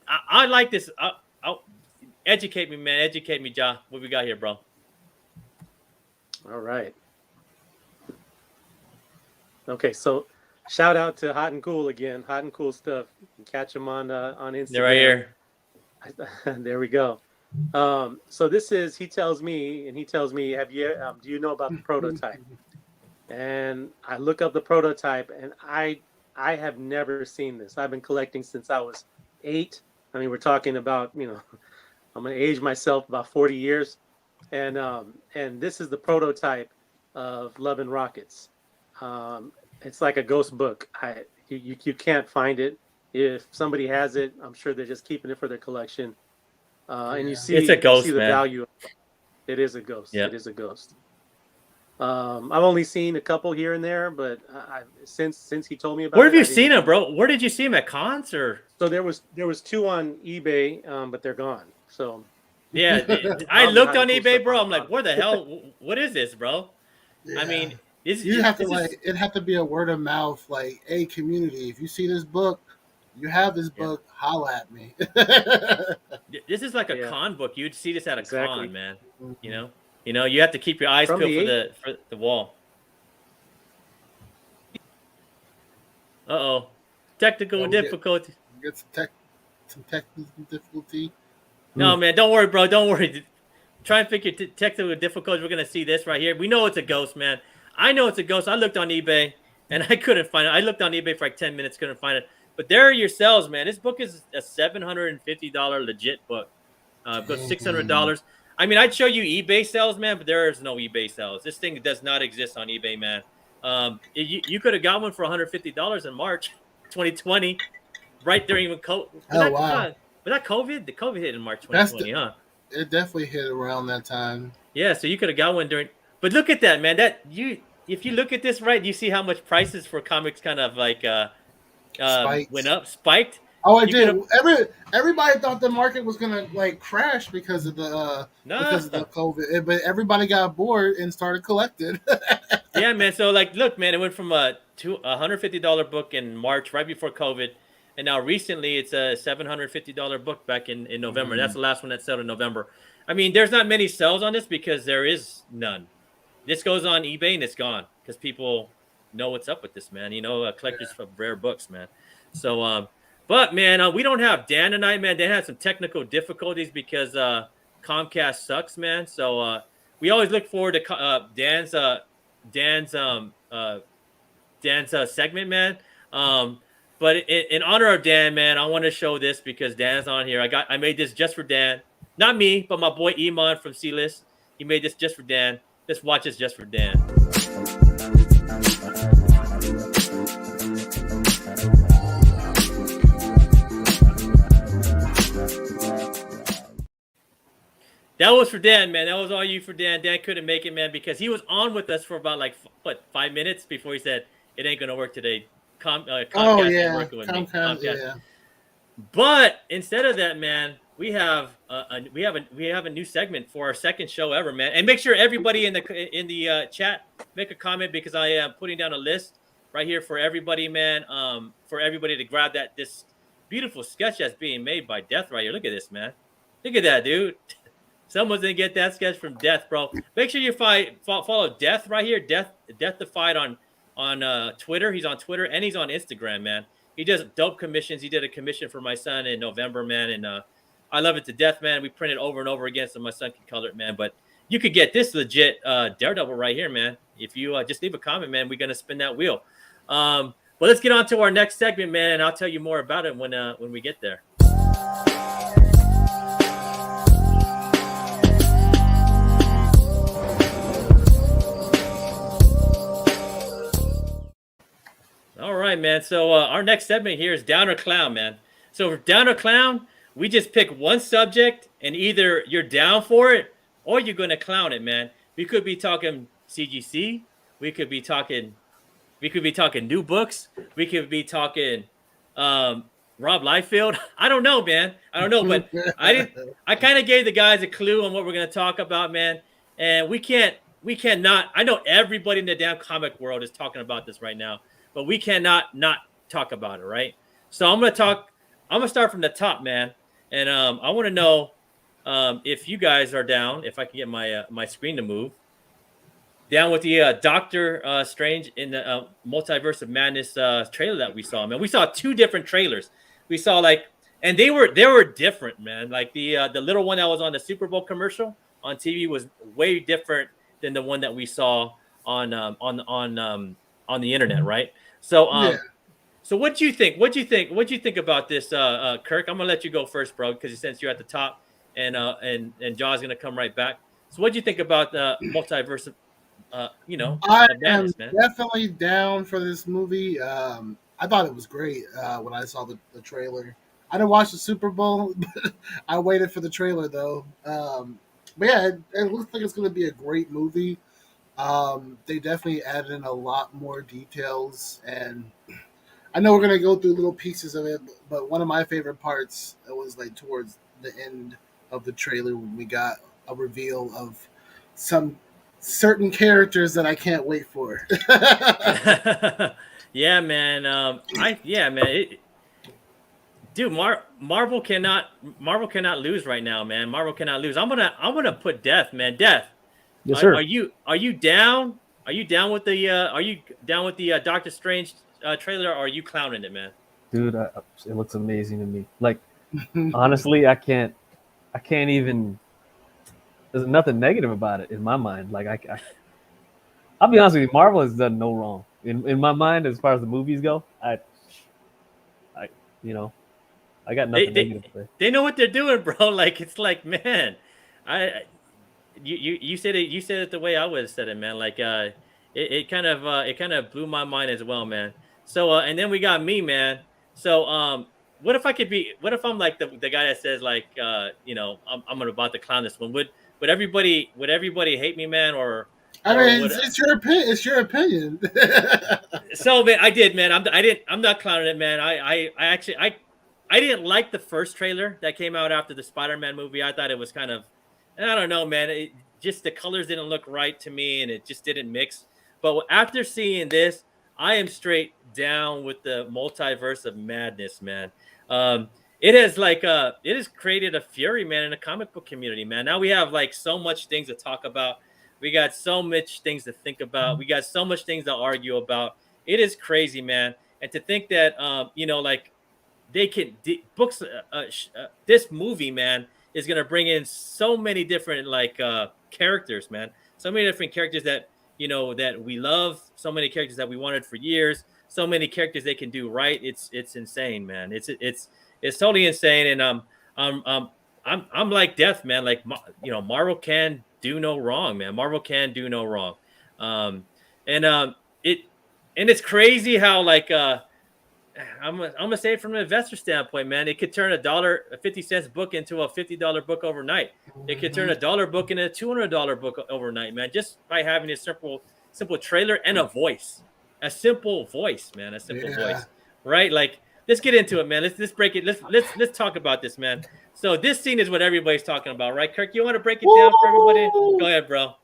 Speaker 1: I like this. Educate me, man. Educate me, Ja. What we got here, bro?
Speaker 3: All right. Okay, so shout out to Hot and Cool again. Hot and Cool stuff. You can catch them on Instagram.
Speaker 1: They're right here.
Speaker 3: There we go. So this is he tells me, have you do you know about the prototype? And I look up the prototype, and I have never seen this. I've been collecting since I was 8. I mean, we're talking about I'm gonna age myself about 40 years. And this is the prototype of Love and Rockets. It's like a ghost book. You can't find it. If somebody has it, I'm sure they're just keeping it for their collection. And you see,
Speaker 1: it's a ghost,
Speaker 3: you see the
Speaker 1: man.
Speaker 3: value. It is a ghost.
Speaker 1: Yeah.
Speaker 3: It is a ghost. I've only seen a couple here and there, but since he told me about
Speaker 1: Where have you seen them, bro? Where did you see them, at cons or?
Speaker 3: So there was 2 on eBay, but they're gone. So.
Speaker 1: Yeah, I looked on eBay, bro. I'm like, where the hell? What is this, bro? Yeah. I mean,
Speaker 2: it'd have to be a word of mouth, like, hey, community, if you see this book, you have this book, holla at me.
Speaker 1: This is like a con book. You'd see this at a con, man. Mm-hmm. You have to keep your eyes peeled for the wall. Technical difficulty.
Speaker 2: Get some technical difficulty.
Speaker 1: No, man, don't worry, bro. Don't worry. Try and figure technical difficulties. We're going to see this right here. We know it's a ghost, man. I know it's a ghost. I looked on eBay, and I couldn't find it. I looked on eBay for like 10 minutes, couldn't find it. But there are your sales, man. This book is a $750 legit book. It goes $600. I mean, I'd show you eBay sales, man, but there is no eBay sales. This thing does not exist on eBay, man. You could have got one for $150 in March 2020, right during when COVID.
Speaker 2: Oh, wow.
Speaker 1: Was that COVID? The COVID hit in March 2020, huh?
Speaker 2: It definitely hit around that time.
Speaker 1: Yeah, so you could have got one during. But look at that, man. If you look at this right, you see how much prices for comics kind of like went up, spiked.
Speaker 2: Oh, it did. Everybody thought the market was gonna like crash because of the COVID, but everybody got bored and started collecting.
Speaker 1: Yeah, man. So like, look, man, it went from a $150 book in March, right before COVID. And now recently it's a $750 book back in November. That's the last one that sold in November. I mean, there's not many sales on this because there is none. This goes on eBay and it's gone because people know what's up with this, man. Collectors of rare books, man. So, but man, we don't have Dan tonight, man. Dan had some technical difficulties because Comcast sucks, man. So we always look forward to Dan's segment, man. But in honor of Dan, man, I want to show this because Dan's on here. I made this just for Dan. Not me, but my boy Iman from C-List. He made this just for Dan. Just watch this just for Dan. That was for Dan, man. That was all you for Dan. Dan couldn't make it, man, because he was on with us for about 5 minutes before he said, it ain't going to work today.
Speaker 2: Oh
Speaker 1: Comcast ain't
Speaker 2: yeah,
Speaker 1: working with me.
Speaker 2: Comcast.
Speaker 1: Comcast.
Speaker 2: Yeah.
Speaker 1: But instead of that, man, we have a new segment for our second show ever, man. And make sure everybody in the chat make a comment, because I am putting down a list right here for everybody, man. For everybody to grab this beautiful sketch that's being made by Deth right here. Look at this, man. Look at that, dude. Someone's gonna get that sketch from Deth, bro. Make sure you follow Deth right here. Deth the Fight on Twitter. He's on Twitter and he's on Instagram, man. He does dope commissions. He did a commission for my son in November, man, and I love it to death, man. We print it over and over again so my son can color it, man. But you could get this legit Daredevil right here, man. If you just leave a comment, man, we're gonna spin that wheel. But let's get on to our next segment, man, and I'll tell you more about it when we get there. All right, man. So our next segment here is Down or Clown, man. So for Down or Clown, we just pick one subject, and either you're down for it or you're going to clown it, man. We could be talking CGC. We could be talking new books. We could be talking Rob Liefeld. I don't know, man. I don't know, but I kind of gave the guys a clue on what we're going to talk about, man. And we cannot. I know everybody in the damn comic world is talking about this right now, but we cannot not talk about it, right? So I'm gonna start from the top, man, and I want to know if you guys are down. If I can get my screen to move, down with the Doctor Strange in the Multiverse of Madness trailer that we saw, man. We saw two different trailers. We saw and they were different, man. Like the little one that was on the Super Bowl commercial on TV was way different than the one that we saw on the internet, right? So,
Speaker 2: Yeah.
Speaker 1: So what do you think? What do you think about this, Kirk? I'm gonna let you go first, bro, because since you're at the top, and Jaw's gonna come right back. So what do you think about the multiverse of,
Speaker 2: I
Speaker 1: of madness, man?
Speaker 2: definitely down for this movie. I thought it was great when I saw the trailer. I didn't watch the Super Bowl, but I waited for the trailer though. But yeah, it looks like it's going to be a great movie. They definitely added in a lot more details, and I know we're going to go through little pieces of it, but one of my favorite parts was like towards the end of the trailer when we got a reveal of some certain characters that I can't wait for.
Speaker 1: Yeah, man. Dude, Marvel cannot lose right now, man. Marvel cannot lose. I'm gonna put Deth, man. Deth.
Speaker 5: Yes, sir.
Speaker 1: Are you down? Are you down with the Doctor Strange trailer, or are you clowning it, man?
Speaker 5: Dude, it looks amazing to me. Like, honestly, I can't even. There's nothing negative about it in my mind. Like, I'll be honest with you, Marvel has done no wrong in my mind as far as the movies go. I got nothing negative to say.
Speaker 1: They know what they're doing, bro. Like, it's like, man, you said it the way I would have said it, man. Like, it kind of blew my mind as well, man. So and then we got me, man. So what if I'm like the guy that says like I'm about to clown this one? Would everybody hate me, man?
Speaker 2: I mean, it's your opinion. It's your opinion.
Speaker 1: So, man, I did, man. I'm not clowning it, man. I didn't like the first trailer that came out after the Spider-Man movie. I thought it was kind of, I don't know, man. Just the colors didn't look right to me, and it just didn't mix. But after seeing this, I am straight down with the multiverse of madness, man. It has created a fury, man, in the comic book community, man. Now we have like so much things to talk about. We got so much things to think about. We got so much things to argue about. It is crazy, man. And to think that, they can books. This movie, man, is gonna bring in so many different characters, man. So many different characters that that we love. So many characters that we wanted for years. So many characters they can do right. It's insane, man. It's totally insane. And I'm like Deth, man. Like Marvel can do no wrong, man. Marvel can do no wrong. It's crazy how I'm gonna say it from an investor standpoint, man. It could turn a $1.50 book into a $50 book overnight. It could turn a $1 book into a $200 book overnight, man. Just by having a simple trailer and a voice. a simple voice, man, a simple
Speaker 2: Yeah.
Speaker 1: voice, right? Like, let's get into it, man. Let's break it. Let's talk about this, man. So this scene is what everybody's talking about, right? Kirk, you want to break it down for everybody?
Speaker 2: Woo!
Speaker 1: Go ahead, bro.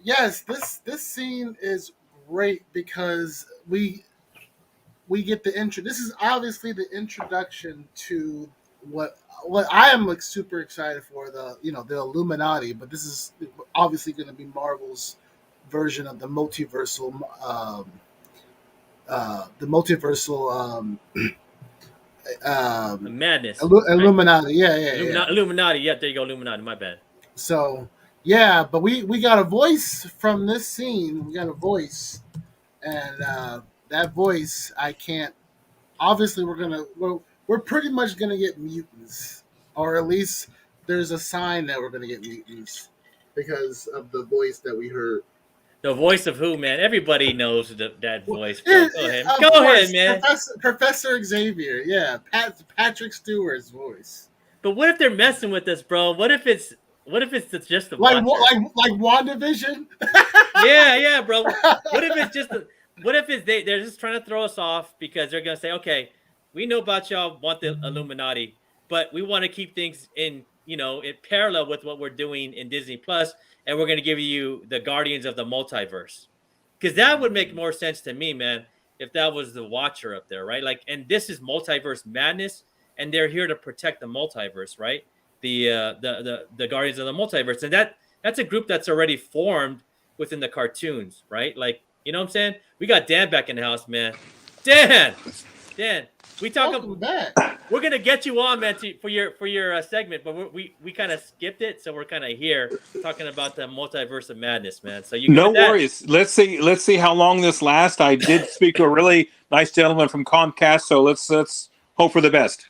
Speaker 2: Yes, this scene is great because we get the intro. This is obviously the introduction to what I am like super excited for, the the Illuminati, but this is obviously going to be Marvel's version of the multiversal
Speaker 1: Madness.
Speaker 2: Illuminati. Yeah.
Speaker 1: Illuminati. Yeah, there you go, Illuminati. My bad.
Speaker 2: So yeah, but we got a voice from this scene. We got a voice, and that voice I can't. Obviously, we're pretty much gonna get mutants, or at least there's a sign that we're gonna get mutants because of the voice that we heard.
Speaker 1: The voice of who, man? Everybody knows that voice. Bro. Go ahead, man.
Speaker 2: Professor Xavier, yeah, Patrick Stewart's voice.
Speaker 1: But what if they're messing with us, bro? What if it's just the
Speaker 2: like
Speaker 1: Watcher?
Speaker 2: like WandaVision?
Speaker 1: yeah, bro. What if it's just they're just trying to throw us off because they're gonna say, okay, we know about y'all want the Illuminati, but we want to keep things in parallel with what we're doing in Disney Plus, and we're gonna give you the Guardians of the Multiverse, because that would make more sense to me, man. If that was the Watcher up there, right? Like, and this is multiverse madness, and they're here to protect the multiverse, right? The Guardians of the Multiverse, and that's a group that's already formed within the cartoons, right? Like, you know what I'm saying? We got Dan back in the house, man. Dan, we talk about. We're gonna get you on, man, for your segment, but we kind of skipped it, so we're kind of here talking about the multiverse of madness, man. So you
Speaker 4: no worries. Let's see how long this lasts. I did speak to a really nice gentleman from Comcast, so let's hope for the best.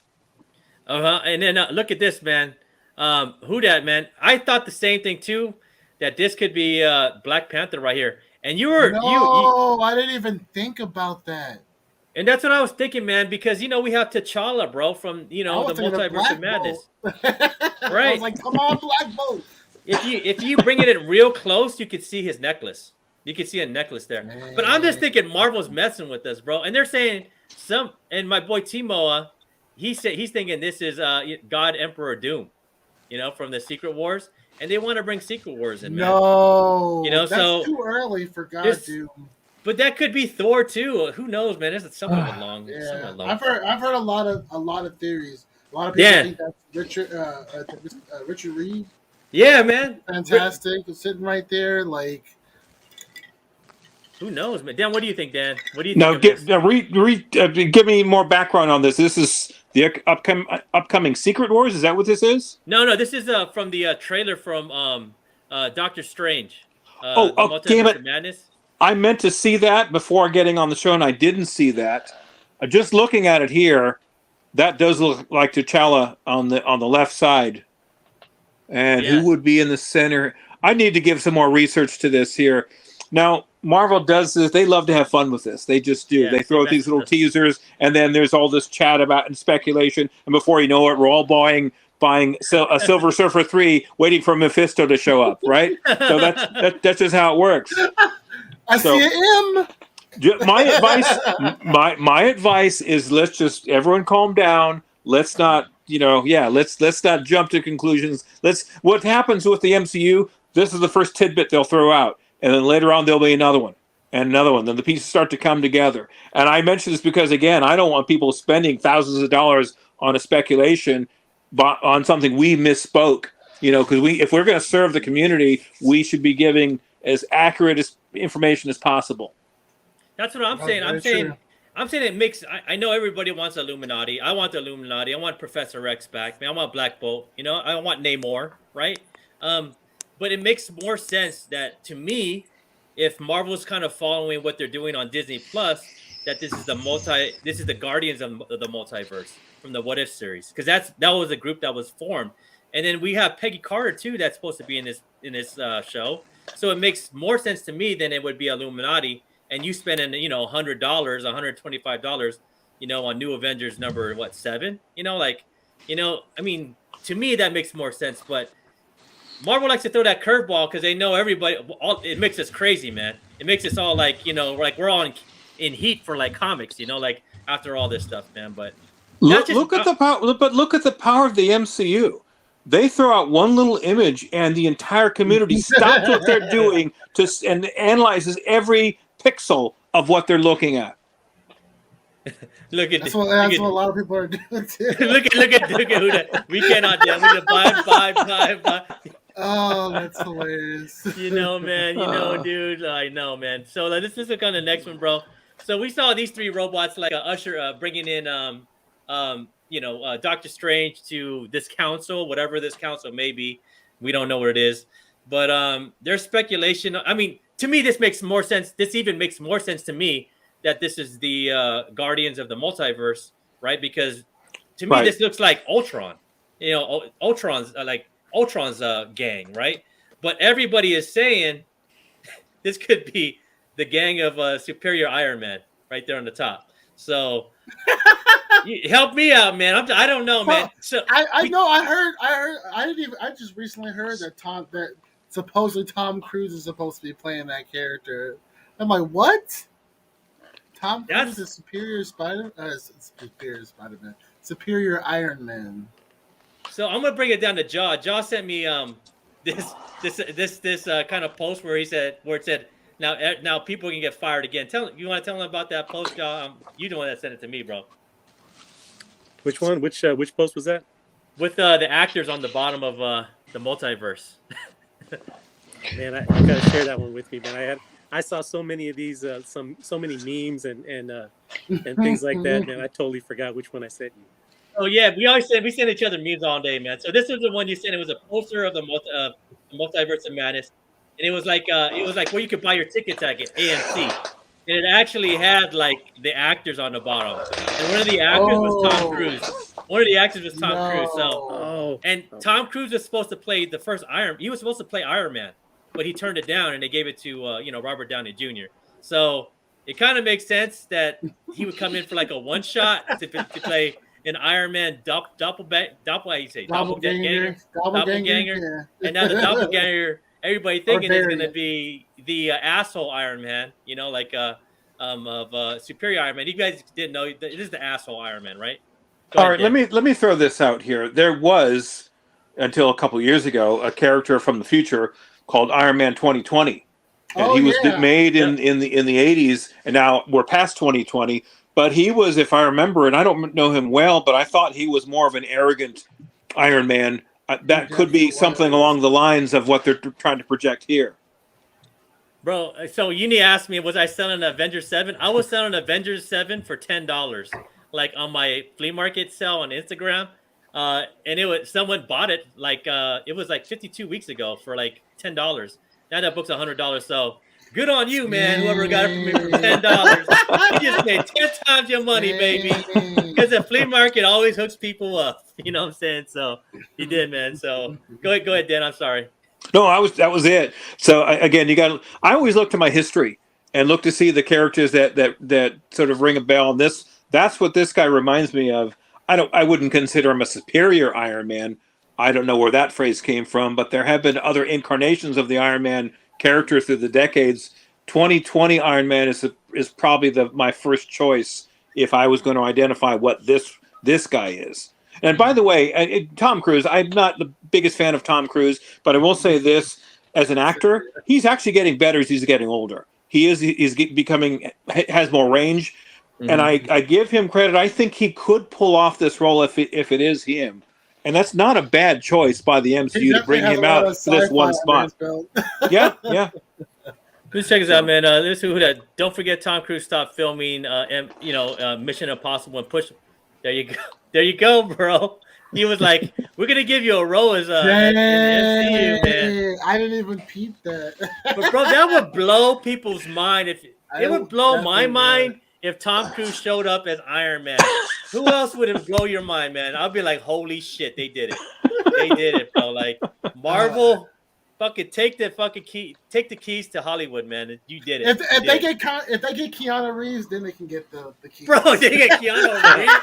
Speaker 1: And then look at this, man. Who dat, man? I thought the same thing too. That this could be Black Panther right here, and
Speaker 2: I didn't even think about that.
Speaker 1: And that's what I was thinking, man, because we have T'Challa, bro, from the Multiverse of Madness. Right.
Speaker 2: I was like, come on, Black Bolt.
Speaker 1: If you bring it real close, you could see his necklace. You could see a necklace there. Man. But I'm just thinking Marvel's messing with us, bro. And they're saying and my boy Timo, he's thinking this is God Emperor Doom, from the Secret Wars. And they want to bring Secret Wars in, man.
Speaker 2: No. That's too early for God Doom.
Speaker 1: But that could be Thor too. Who knows, man? It's somewhat long.
Speaker 2: Yeah. I've heard a lot of theories. A lot of people think that's Richard Reed.
Speaker 1: Yeah, man.
Speaker 2: Fantastic. Sitting right there, like.
Speaker 1: Who knows, man? Dan, what do you think, Dan? What do you think?
Speaker 4: Now, give me more background on this. This is the upcoming Secret Wars. Is that what this is?
Speaker 1: No. This is from the trailer from Doctor Strange.
Speaker 4: Damn it!
Speaker 1: Madness.
Speaker 4: I meant to see that before getting on the show, and I didn't see that. Just looking at it here, that does look like T'Challa on the left side. And who would be in the center? I need to give some more research to this here. Now, Marvel does this. They love to have fun with this. They just do. They throw out these little teasers, and then there's all this chat about and speculation. And before you know it, we're all buying a Silver Surfer 3, waiting for Mephisto to show up, right? So that's just how it works.
Speaker 2: I see an M.
Speaker 4: My advice is let's just everyone calm down. Let's not let's not jump to conclusions. What happens with the MCU? This is the first tidbit they'll throw out, and then later on there'll be another one and another one. Then the pieces start to come together. And I mention this because again, I don't want people spending thousands of dollars on a speculation, on something we misspoke. Because if we're going to serve the community, we should be giving as accurate information as possible.
Speaker 1: That's what I'm saying. I'm saying it makes. I know everybody wants Illuminati. I want the Illuminati. I want Professor X back. Man, I want Black Bolt. I want Namor, right? But it makes more sense that to me, if Marvel's kind of following what they're doing on Disney Plus, that this is the Guardians of the Multiverse from the What If series, because that was a group that was formed, and then we have Peggy Carter too that's supposed to be in this show. So it makes more sense to me than it would be Illuminati, and you spending $100, $125, on New Avengers number 7? I mean, to me that makes more sense. But Marvel likes to throw that curveball because they know everybody. It makes us crazy, man. It makes us all like we're all in heat for like comics, you know, like after all this stuff, man. But
Speaker 4: look at the power. But look at the power of the MCU. They throw out one little image, and the entire community stops what they're doing and analyzes every pixel of what they're looking at.
Speaker 2: That's what a lot of people are doing too.
Speaker 1: look at who that we cannot do. We buy.
Speaker 2: Oh, that's hilarious.
Speaker 1: You know, man. You know, dude. I know, man. So this is kind of the next one, bro. So we saw these three robots, like Usher bringing in, Doctor Strange to this council, whatever this council may be. We don't know what it is, but there's speculation. I mean, to me, this makes more sense. This even makes more sense to me that this is the Guardians of the Multiverse, right? Because to me, this looks like Ultron. You know, Ultron's gang, right? But everybody is saying this could be the gang of Superior Iron Man right there on the top. So help me out, man. I don't know, man. So
Speaker 2: I just recently heard that supposedly Tom Cruise is supposed to be playing that character. I'm like, what? Tom Cruise is Superior Iron Man.
Speaker 1: So I'm gonna bring it down to Jaw. Jaw sent me this kind of post where it said now people can get fired again. You want to tell them about that post, Jaw? You the one that sent it to me, bro.
Speaker 3: Which one? Which post was that?
Speaker 1: With the actors on the bottom of the multiverse.
Speaker 3: Man, I gotta share that one with me, man. I saw so many of these, so many memes and things like that, man. I totally forgot which one I sent you.
Speaker 1: Oh yeah, we send each other memes all day, man. So this was the one you sent. It was a poster of the Multiverse of Madness, and it was like where you could buy your tickets at AMC, and it actually had like the actors on the bottom, and one of the actors was Tom Cruise. One of the actors was Tom Cruise. So, Tom Cruise was supposed to play the first Iron. He was supposed to play Iron Man, but he turned it down, and they gave it to Robert Downey Jr. So it kind of makes sense that he would come in for like a one shot to play an Iron Man doppelganger, and now the doppelganger. Everybody thinking is going to be the asshole Iron Man, of Superior Iron Man. You guys didn't know it is the asshole Iron Man, right?
Speaker 4: All right, let me throw this out here. There was, until a couple of years ago, a character from the future called Iron Man 2020, and he was made in the 80s, and now we're past 2020. But he was, if I remember, and I don't know him well, but I thought he was more of an arrogant Iron Man. That could be something along the lines of what they're trying to project here.
Speaker 1: Bro, so you need to ask me, was I selling Avengers 7? I was selling Avengers 7 for $10, like on my flea market sale on Instagram. And someone bought it it was like 52 weeks ago for like $10. Now that book's $100. So good on you, man. Whoever got it for me for $10, you just made 10 times your money, baby. Because the flea market always hooks people up. You know what I'm saying? So you did, man. So go ahead, Dan. I'm sorry.
Speaker 4: No, that was it. So again, I always look to my history and look to see the characters that sort of ring a bell. And that's what this guy reminds me of. I wouldn't consider him a superior Iron Man. I don't know where that phrase came from, but there have been other incarnations of the Iron Man character through the decades. 2020 Iron Man is probably my first choice if I was going to identify what this guy is. And by the way, Tom Cruise, I'm not the biggest fan of Tom Cruise, but I will say this, as an actor, he's actually getting better as he's getting older. He's has more range, and I give him credit. I think he could pull off this role if it is him. And that's not a bad choice by the MCU to bring him out to this one spot. Yeah.
Speaker 1: Please check us out, man. This is who that. Don't forget, Tom Cruise stopped filming. Mission Impossible and push. There you go, bro. He was like, "We're gonna give you a role as in MCU, man."
Speaker 2: I didn't even peep that.
Speaker 1: But bro, that would blow people's mind. It would blow my mind if Tom Cruise showed up as Iron Man. Who else would it blow your mind, man? I'll be like, "Holy shit, they did it! They did it, bro!" Like Marvel. Fucking take the keys to Hollywood, man. You did it.
Speaker 2: If they get Keanu Reeves, then they can get the keys.
Speaker 1: Bro, they get Keanu Reeves.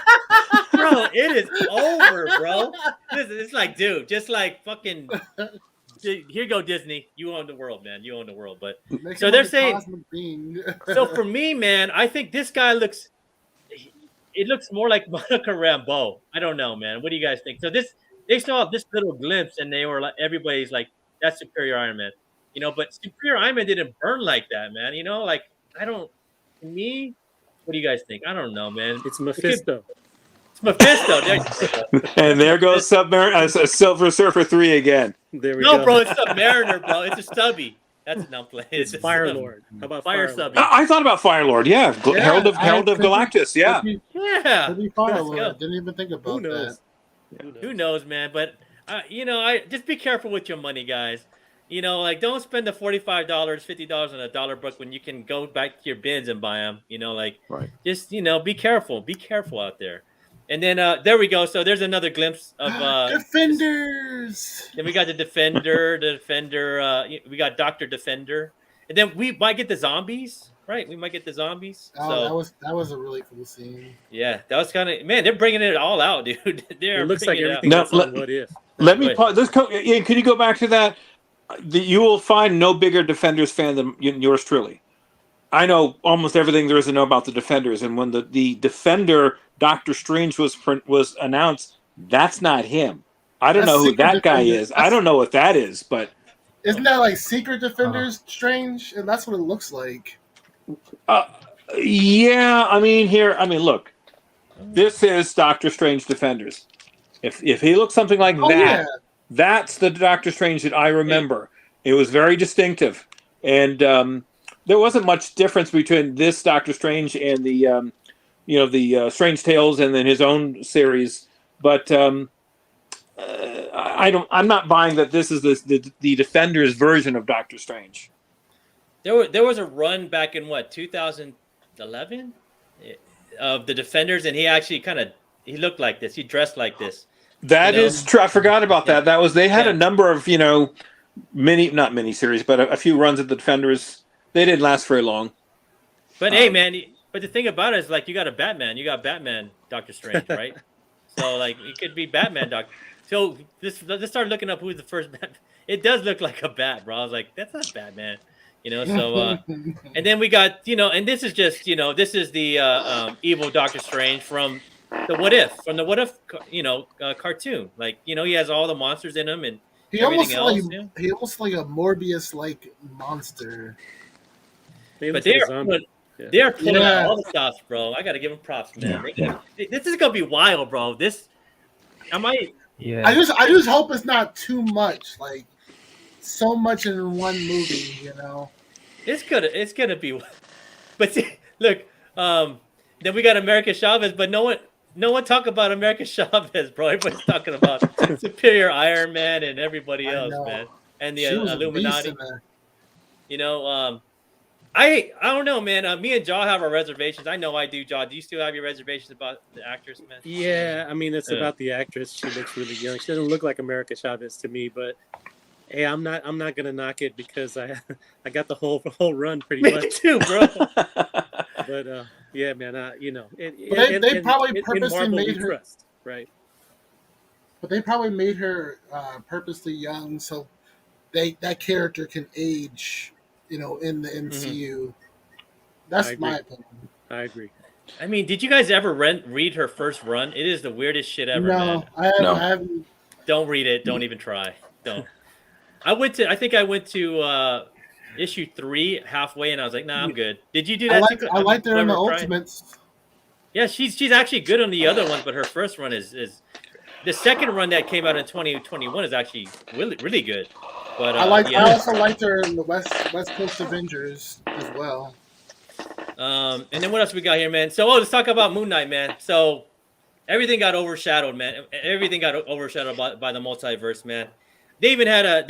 Speaker 1: Bro, it is over, bro. It's like, dude, just like fucking here you go, Disney. You own the world, man. You own the world. But
Speaker 2: Make
Speaker 1: so
Speaker 2: him
Speaker 1: they're
Speaker 2: like a
Speaker 1: saying.
Speaker 2: cosmic being.
Speaker 1: So for me, man, I think this guy looks. It looks more like Monica Rambeau. I don't know, man. What do you guys think? So they saw this little glimpse, and they were like, everybody's like, "That's Superior Iron Man," But Superior Iron Man didn't burn like that, man. Like I don't. To me, what do you guys think? I don't know, man.
Speaker 3: It's Mephisto.
Speaker 1: It's Mephisto. There,
Speaker 4: And there goes Silver Surfer 3 again.
Speaker 3: There we
Speaker 1: no,
Speaker 3: go.
Speaker 1: bro, it's Submariner, bro. It's a stubby. That's no play.
Speaker 3: It's Fire Lord. How about
Speaker 1: Fire
Speaker 3: Fire
Speaker 1: Subby?
Speaker 3: Lord?
Speaker 4: I thought about Fire Lord. Yeah,
Speaker 2: Yeah,
Speaker 4: Herald of Galactus. Yeah.
Speaker 1: Yeah.
Speaker 2: Could be Fire
Speaker 1: Let's
Speaker 2: Lord.
Speaker 1: go.
Speaker 2: Didn't even think
Speaker 3: Who
Speaker 2: about
Speaker 3: knows?
Speaker 2: that.
Speaker 1: Who knows, man? But I just be careful with your money, guys. Like don't spend the $45, $50 on a dollar book when you can go back to your bins and buy them.
Speaker 4: Right.
Speaker 1: Just be careful. Be careful out there. And then there we go. So there's another glimpse of
Speaker 2: Defenders.
Speaker 1: Then we got the Defender, we got Dr. Defender. And then we might get the zombies, right? We might get the zombies.
Speaker 2: Oh, that was a really cool scene.
Speaker 1: Yeah, that was kind of man. They're bringing it all out, dude.
Speaker 3: It looks like everything
Speaker 4: No,
Speaker 3: that's on What If.
Speaker 4: Let me pause. Ian, can you go back to that? You will find no bigger Defenders fan than yours truly. I know almost everything there is to know about the Defenders, and when the Defender Doctor Strange was announced, that's not him. I don't know who that guy is. I don't know what that is, but
Speaker 2: isn't that like Secret Defenders Strange? And that's what it looks like.
Speaker 4: Yeah. Look, this is Doctor Strange Defenders. If he looks something like that,
Speaker 2: yeah.
Speaker 4: That's the Doctor Strange that I remember. It was very distinctive, and there wasn't much difference between this Doctor Strange and the Strange Tales and then his own series. But I'm not buying that this is the Defenders version of Doctor Strange.
Speaker 1: There was a run back in 2011 of the Defenders, and he actually he looked like this. He dressed like this.
Speaker 4: That is true. I forgot about that. They had a number of not mini series, but a few runs of the Defenders. They didn't last very long.
Speaker 1: But hey, man. But the thing about it is, like, you got Batman, Doctor Strange, right? So like, it could be Batman, Doctor. So let's start looking up who's the first Batman. It does look like a bat, bro. I was like, that's not Batman, So and then we got and this is just this is the evil Doctor Strange from the What If cartoon. Like he has all the monsters in him and
Speaker 2: he
Speaker 1: everything
Speaker 2: almost
Speaker 1: else.
Speaker 2: He almost like a Morbius like monster.
Speaker 1: But they are pulling out all the stops, bro. I gotta give them props, man. This is gonna be wild, bro.
Speaker 5: Yeah.
Speaker 2: I just hope it's not too much, like so much in one movie,
Speaker 1: It's gonna be. But see, look, then we got America Chavez, but no one talk about America Chavez, bro. Everybody's talking about Superior Iron Man and everybody else, man, and the Illuminati. I don't know, man. Me and Jaw have our reservations. I know I do, Jaw. Do you still have your reservations about the actress, man?
Speaker 3: Yeah, it's about the actress. She looks really young. She doesn't look like America Chavez to me, but hey, I'm not gonna knock it because I got the whole run pretty much.
Speaker 1: Me too, bro.
Speaker 3: But yeah, man.
Speaker 2: They probably purposely made her
Speaker 3: trust, right.
Speaker 2: But they probably made her purposely young so that character can age, in the MCU.
Speaker 1: Mm-hmm.
Speaker 2: That's my opinion.
Speaker 3: I agree.
Speaker 1: I mean, did you guys ever read her first run? It is the weirdest shit ever, man.
Speaker 2: I haven't.
Speaker 1: Don't read it. Don't even try. Don't. I think I went to issue 3 halfway, and I was like, nah, I'm good. Did you do that?
Speaker 2: I liked her in the Ultimates.
Speaker 1: Yeah, she's actually good on the other ones, but her first run is the second run that came out in 2021 is actually really, really good. But I
Speaker 2: also liked her in the West Coast Avengers as well.
Speaker 1: And then what else we got here, man? So let's talk about Moon Knight, man. So everything got overshadowed, man. Everything got overshadowed by the multiverse, man. They even had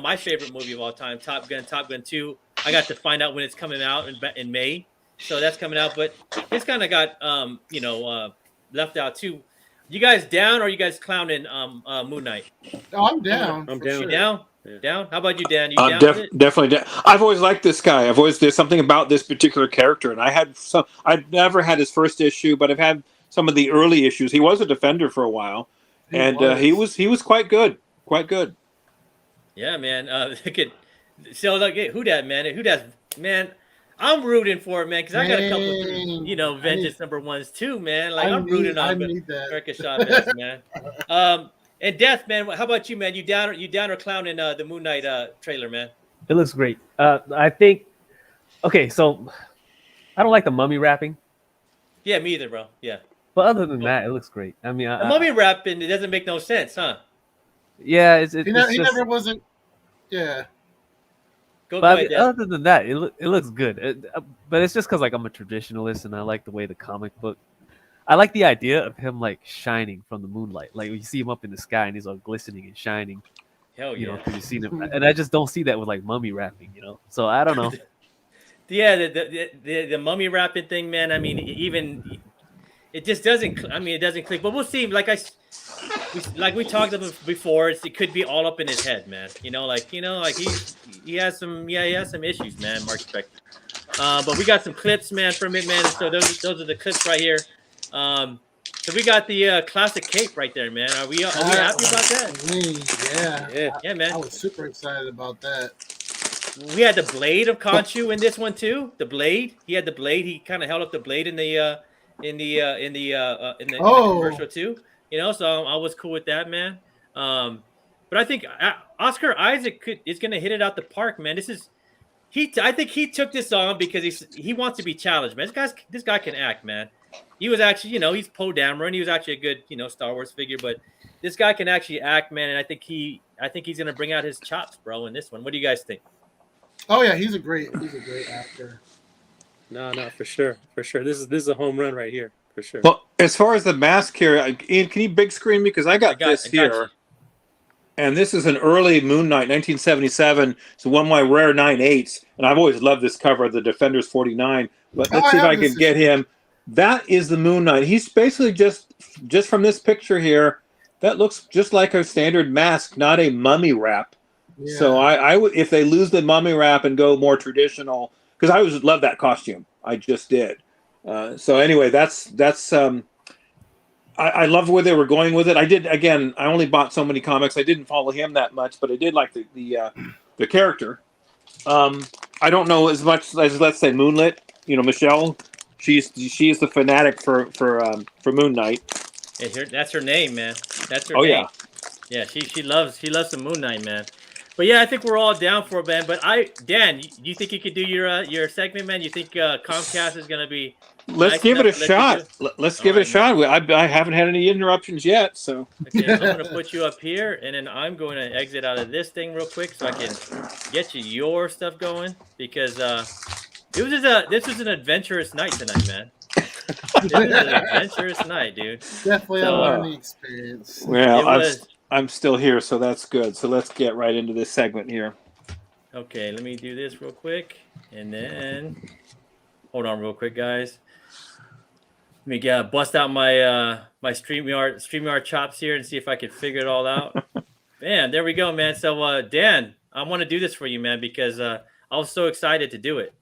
Speaker 1: my favorite movie of all time, Top Gun 2. I got to find out when it's coming out in May, so that's coming out. But it's kind of got left out too. You guys down or are you guys clowning Moon Knight?
Speaker 2: Oh, I'm down.
Speaker 3: I'm down.
Speaker 1: You down?
Speaker 3: Yeah.
Speaker 1: Down? How about you, Dan? You down?
Speaker 4: Definitely down. I've always liked this guy. There's something about this particular character, and I've never had his first issue, but I've had some of the early issues. He was a Defender for a while, and he was quite good. Quite good.
Speaker 1: Yeah, man. Look at so look at who that man. Who that man. I'm rooting for it, man, because I got a couple, Vengeance #1s too, man. Like I'm rooting on America Chavez, man. And Death, man. How about you, man? You down or clowning the Moon Knight trailer, man?
Speaker 5: It looks great. I think. Okay, so I don't like the mummy wrapping.
Speaker 1: Yeah, me either, bro. Yeah.
Speaker 5: But other than that, it looks great. I mean,
Speaker 1: the mummy wrapping, it doesn't make no sense, huh?
Speaker 5: Yeah,
Speaker 2: he never wasn't. Yeah.
Speaker 5: Other than that, it looks good. But it's just because like I'm a traditionalist and I like the way the comic book. I like the idea of him like shining from the moonlight. Like you see him up in the sky and he's all glistening and shining.
Speaker 1: Hell yeah!
Speaker 5: You know, because you see him, and I just don't see that with like mummy wrapping. You know, so I don't know.
Speaker 1: Yeah, the mummy wrapping thing, man. I mean, even it just doesn't. I mean, it doesn't click. But we'll see. Like we talked about before, it could be all up in his head, man. He has some issues, man. Mark Spector. But we got some clips, man, from it, man. So those are the clips right here. So we got the classic cape right there, man. Are we happy about
Speaker 2: that?
Speaker 1: Yeah, man.
Speaker 2: I was super excited about that.
Speaker 1: We had the blade of Khonshu in this one too. The blade. He had the blade. He kind of held up the blade in the commercial too. You know, so I was cool with that, man. But I think Oscar Isaac is going to hit it out the park, man. I think he took this on because he wants to be challenged, man. This guy can act, man. He was actually, he's Poe Dameron. He was actually a good, Star Wars figure, but this guy can actually act, man. And I think he's going to bring out his chops, bro, in this one. What do you guys think?
Speaker 2: Oh yeah, he's a great actor.
Speaker 3: No, for sure. This is a home run right here, for sure.
Speaker 4: Well, as far as the mask here, Ian, can you big screen me? Because I got this here. And this is an early Moon Knight, 1977. It's one of my rare 9/8s. And I've always loved this cover of the Defenders 49. But let's see if I can get him. That is the Moon Knight. He's basically just from this picture here, that looks just like a standard mask, not a mummy wrap. Yeah. So I would, if they lose the mummy wrap and go more traditional, because I always loved that costume. I just did. So anyway, that's I love where they were going with it. I only bought so many comics. I didn't follow him that much, but I did like the character. I don't know as much as, let's say, Moonlit. Michelle, she is the fanatic for Moon Knight.
Speaker 1: Yeah, that's her name, man. That's her name. Yeah, she loves some Moon Knight, man. But yeah, I think we're all down for it, man. But Dan, you think you could do your segment, man? You think Comcast is gonna be?
Speaker 4: Let's give it a shot. Let's give it a shot. I haven't had any interruptions yet, so.
Speaker 1: Okay, I'm gonna put you up here, and then I'm going to exit out of this thing real quick so I can get your stuff going, because this was an adventurous night tonight, man. This was an adventurous night, dude.
Speaker 2: Definitely a learning experience.
Speaker 4: Well, I'm still here, so that's good. So let's get right into this segment here.
Speaker 1: Okay, let me do this real quick, and then hold on real quick, guys. Let me bust out my my StreamYard chops here and see if I can figure it all out. Man, there we go, man. So Dan, I want to do this for you, man, because I was so excited to do it.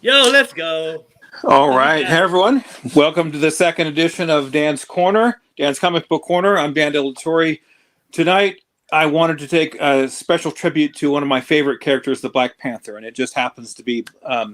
Speaker 1: Yo, let's go.
Speaker 4: All right. Hey, everyone. Welcome to the second edition of Dan's Corner, Dan's Comic Book Corner. I'm Dan Delatorre. Tonight, I wanted to take a special tribute to one of my favorite characters, the Black Panther, and it just happens to be a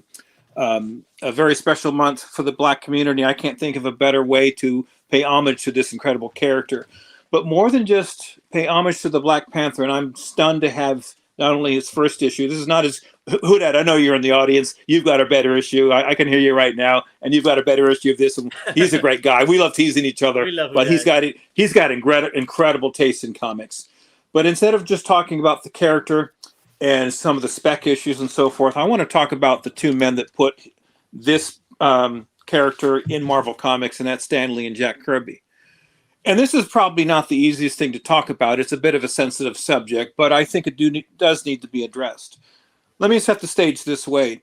Speaker 4: very special month for the Black community. I can't think of a better way to pay homage to this incredible character. But more than just pay homage to the Black Panther, and I'm stunned to have not only his first issue, this is not his... Hudat, I know you're in the audience. You've got a better issue. I can hear you right now, and you've got a better issue of this. And he's a great guy. We love teasing each other, but he's got incredible taste in comics. But instead of just talking about the character and some of the spec issues and so forth, I want to talk about the two men that put this character in Marvel Comics, and that's Stan Lee and Jack Kirby. And this is probably not the easiest thing to talk about. It's a bit of a sensitive subject, but I think it does need to be addressed. Let me set the stage this way.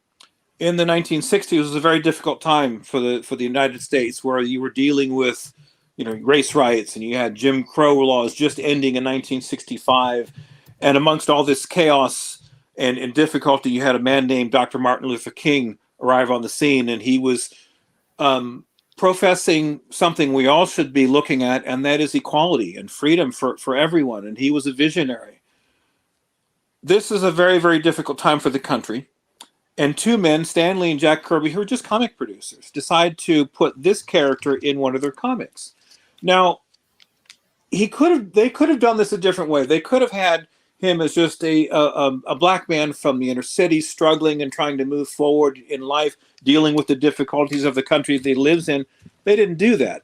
Speaker 4: In the 1960s, it was a very difficult time for the United States, where you were dealing with, race riots, and you had Jim Crow laws just ending in 1965, and amongst all this chaos and in difficulty, you had a man named Dr. Martin Luther King arrive on the scene, and he was professing something we all should be looking at, and that is equality and freedom for everyone. And he was a visionary. This is a very, very difficult time for the country. And two men, Stan Lee and Jack Kirby, who are just comic producers, decide to put this character in one of their comics. Now, they could have done this a different way. They could have had him as just a black man from the inner city, struggling and trying to move forward in life, dealing with the difficulties of the country that he lives in. They didn't do that.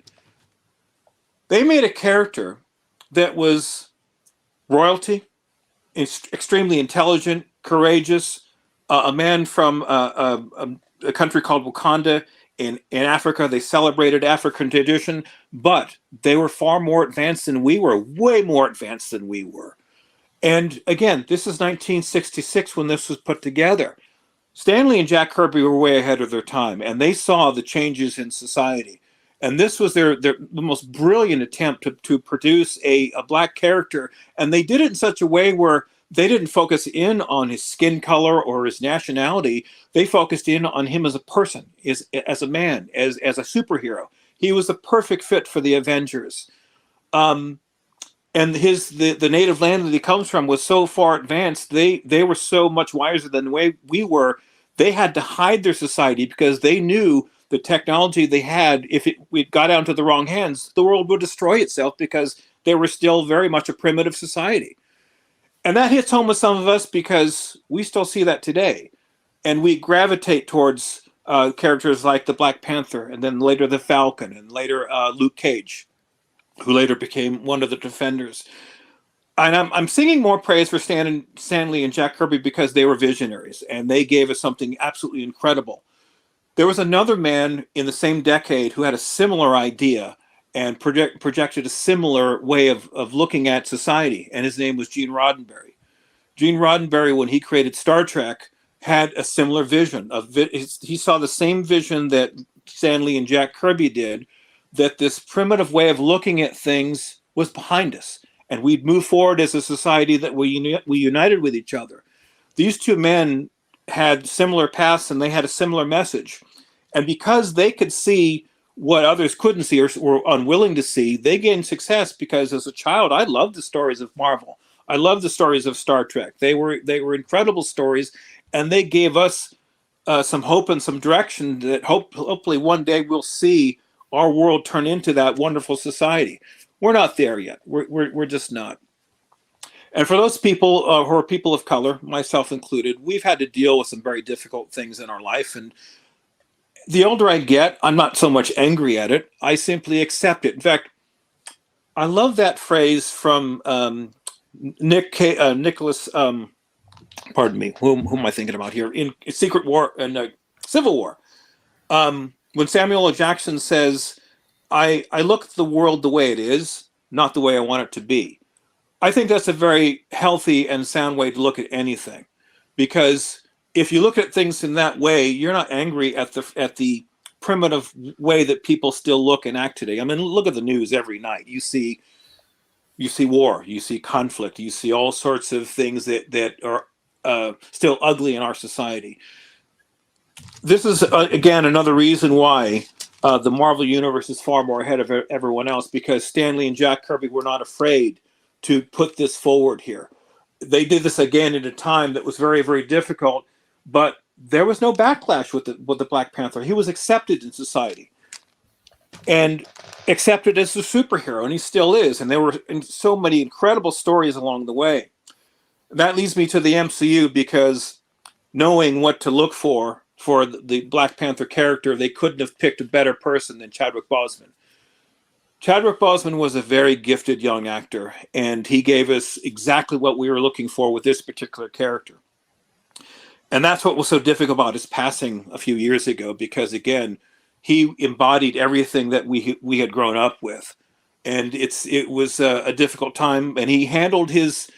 Speaker 4: They made a character that was royalty, extremely intelligent, courageous, a man from a country called Wakanda in Africa. They celebrated African tradition, but they were far more advanced than we were, way more advanced than we were. And again, this is 1966 when this was put together. Stan Lee and Jack Kirby were way ahead of their time, and they saw the changes in society. And this was the most brilliant attempt to produce a black character. And they did it in such a way where they didn't focus in on his skin color or his nationality. They focused in on him as a person, as a man, as a superhero. He was the perfect fit for the Avengers. And the native land that he comes from was so far advanced. They were so much wiser than the way we were. They had to hide their society because they knew the technology they had, if it got out into the wrong hands, the world would destroy itself because they were still very much a primitive society. And that hits home with some of us because we still see that today. And we gravitate towards characters like the Black Panther, and then later the Falcon, and later Luke Cage, who later became one of the Defenders. And I'm singing more praise for Stan Lee and Jack Kirby because they were visionaries, and they gave us something absolutely incredible. There was another man in the same decade who had a similar idea and projected a similar way of looking at society, and his name was Gene Roddenberry. Gene Roddenberry, when he created Star Trek, had a similar vision. He saw the same vision that Stan Lee and Jack Kirby did, that this primitive way of looking at things was behind us, and we'd move forward as a society that we united with each other. These two men had similar paths, and they had a similar message. And because they could see what others couldn't see or were unwilling to see, they gained success because as a child, I loved the stories of Marvel. I loved the stories of Star Trek. They were incredible stories, and they gave us some hope and some direction that hopefully one day we'll see our world turn into that wonderful society. We're not there yet. We're just not. And for those people who are people of color, myself included, we've had to deal with some very difficult things in our life. And the older I get, I'm not so much angry at it. I simply accept it. In fact, I love that phrase from Nicholas, pardon me, who am I thinking about here? In Secret War and Civil War. When Samuel L. Jackson says, I look at the world the way it is, not the way I want it to be. I think that's a very healthy and sound way to look at anything, because if you look at things in that way, you're not angry at the primitive way that people still look and act today. I mean, look at the news every night. You see war, you see conflict, you see all sorts of things that are still ugly in our society. This is again another reason why the Marvel Universe is far more ahead of everyone else, because Stan Lee and Jack Kirby were not afraid to put this forward here. They did this again at a time that was very, very difficult, but there was no backlash with the Black Panther. He was accepted in society and accepted as a superhero, and he still is. And there were so many incredible stories along the way. That leads me to the MCU, because knowing what to look for the Black Panther character, they couldn't have picked a better person than Chadwick Boseman. Chadwick Boseman was a very gifted young actor, and he gave us exactly what we were looking for with this particular character. And that's what was so difficult about his passing a few years ago, because again, he embodied everything that we had grown up with. And it was a difficult time, and he handled his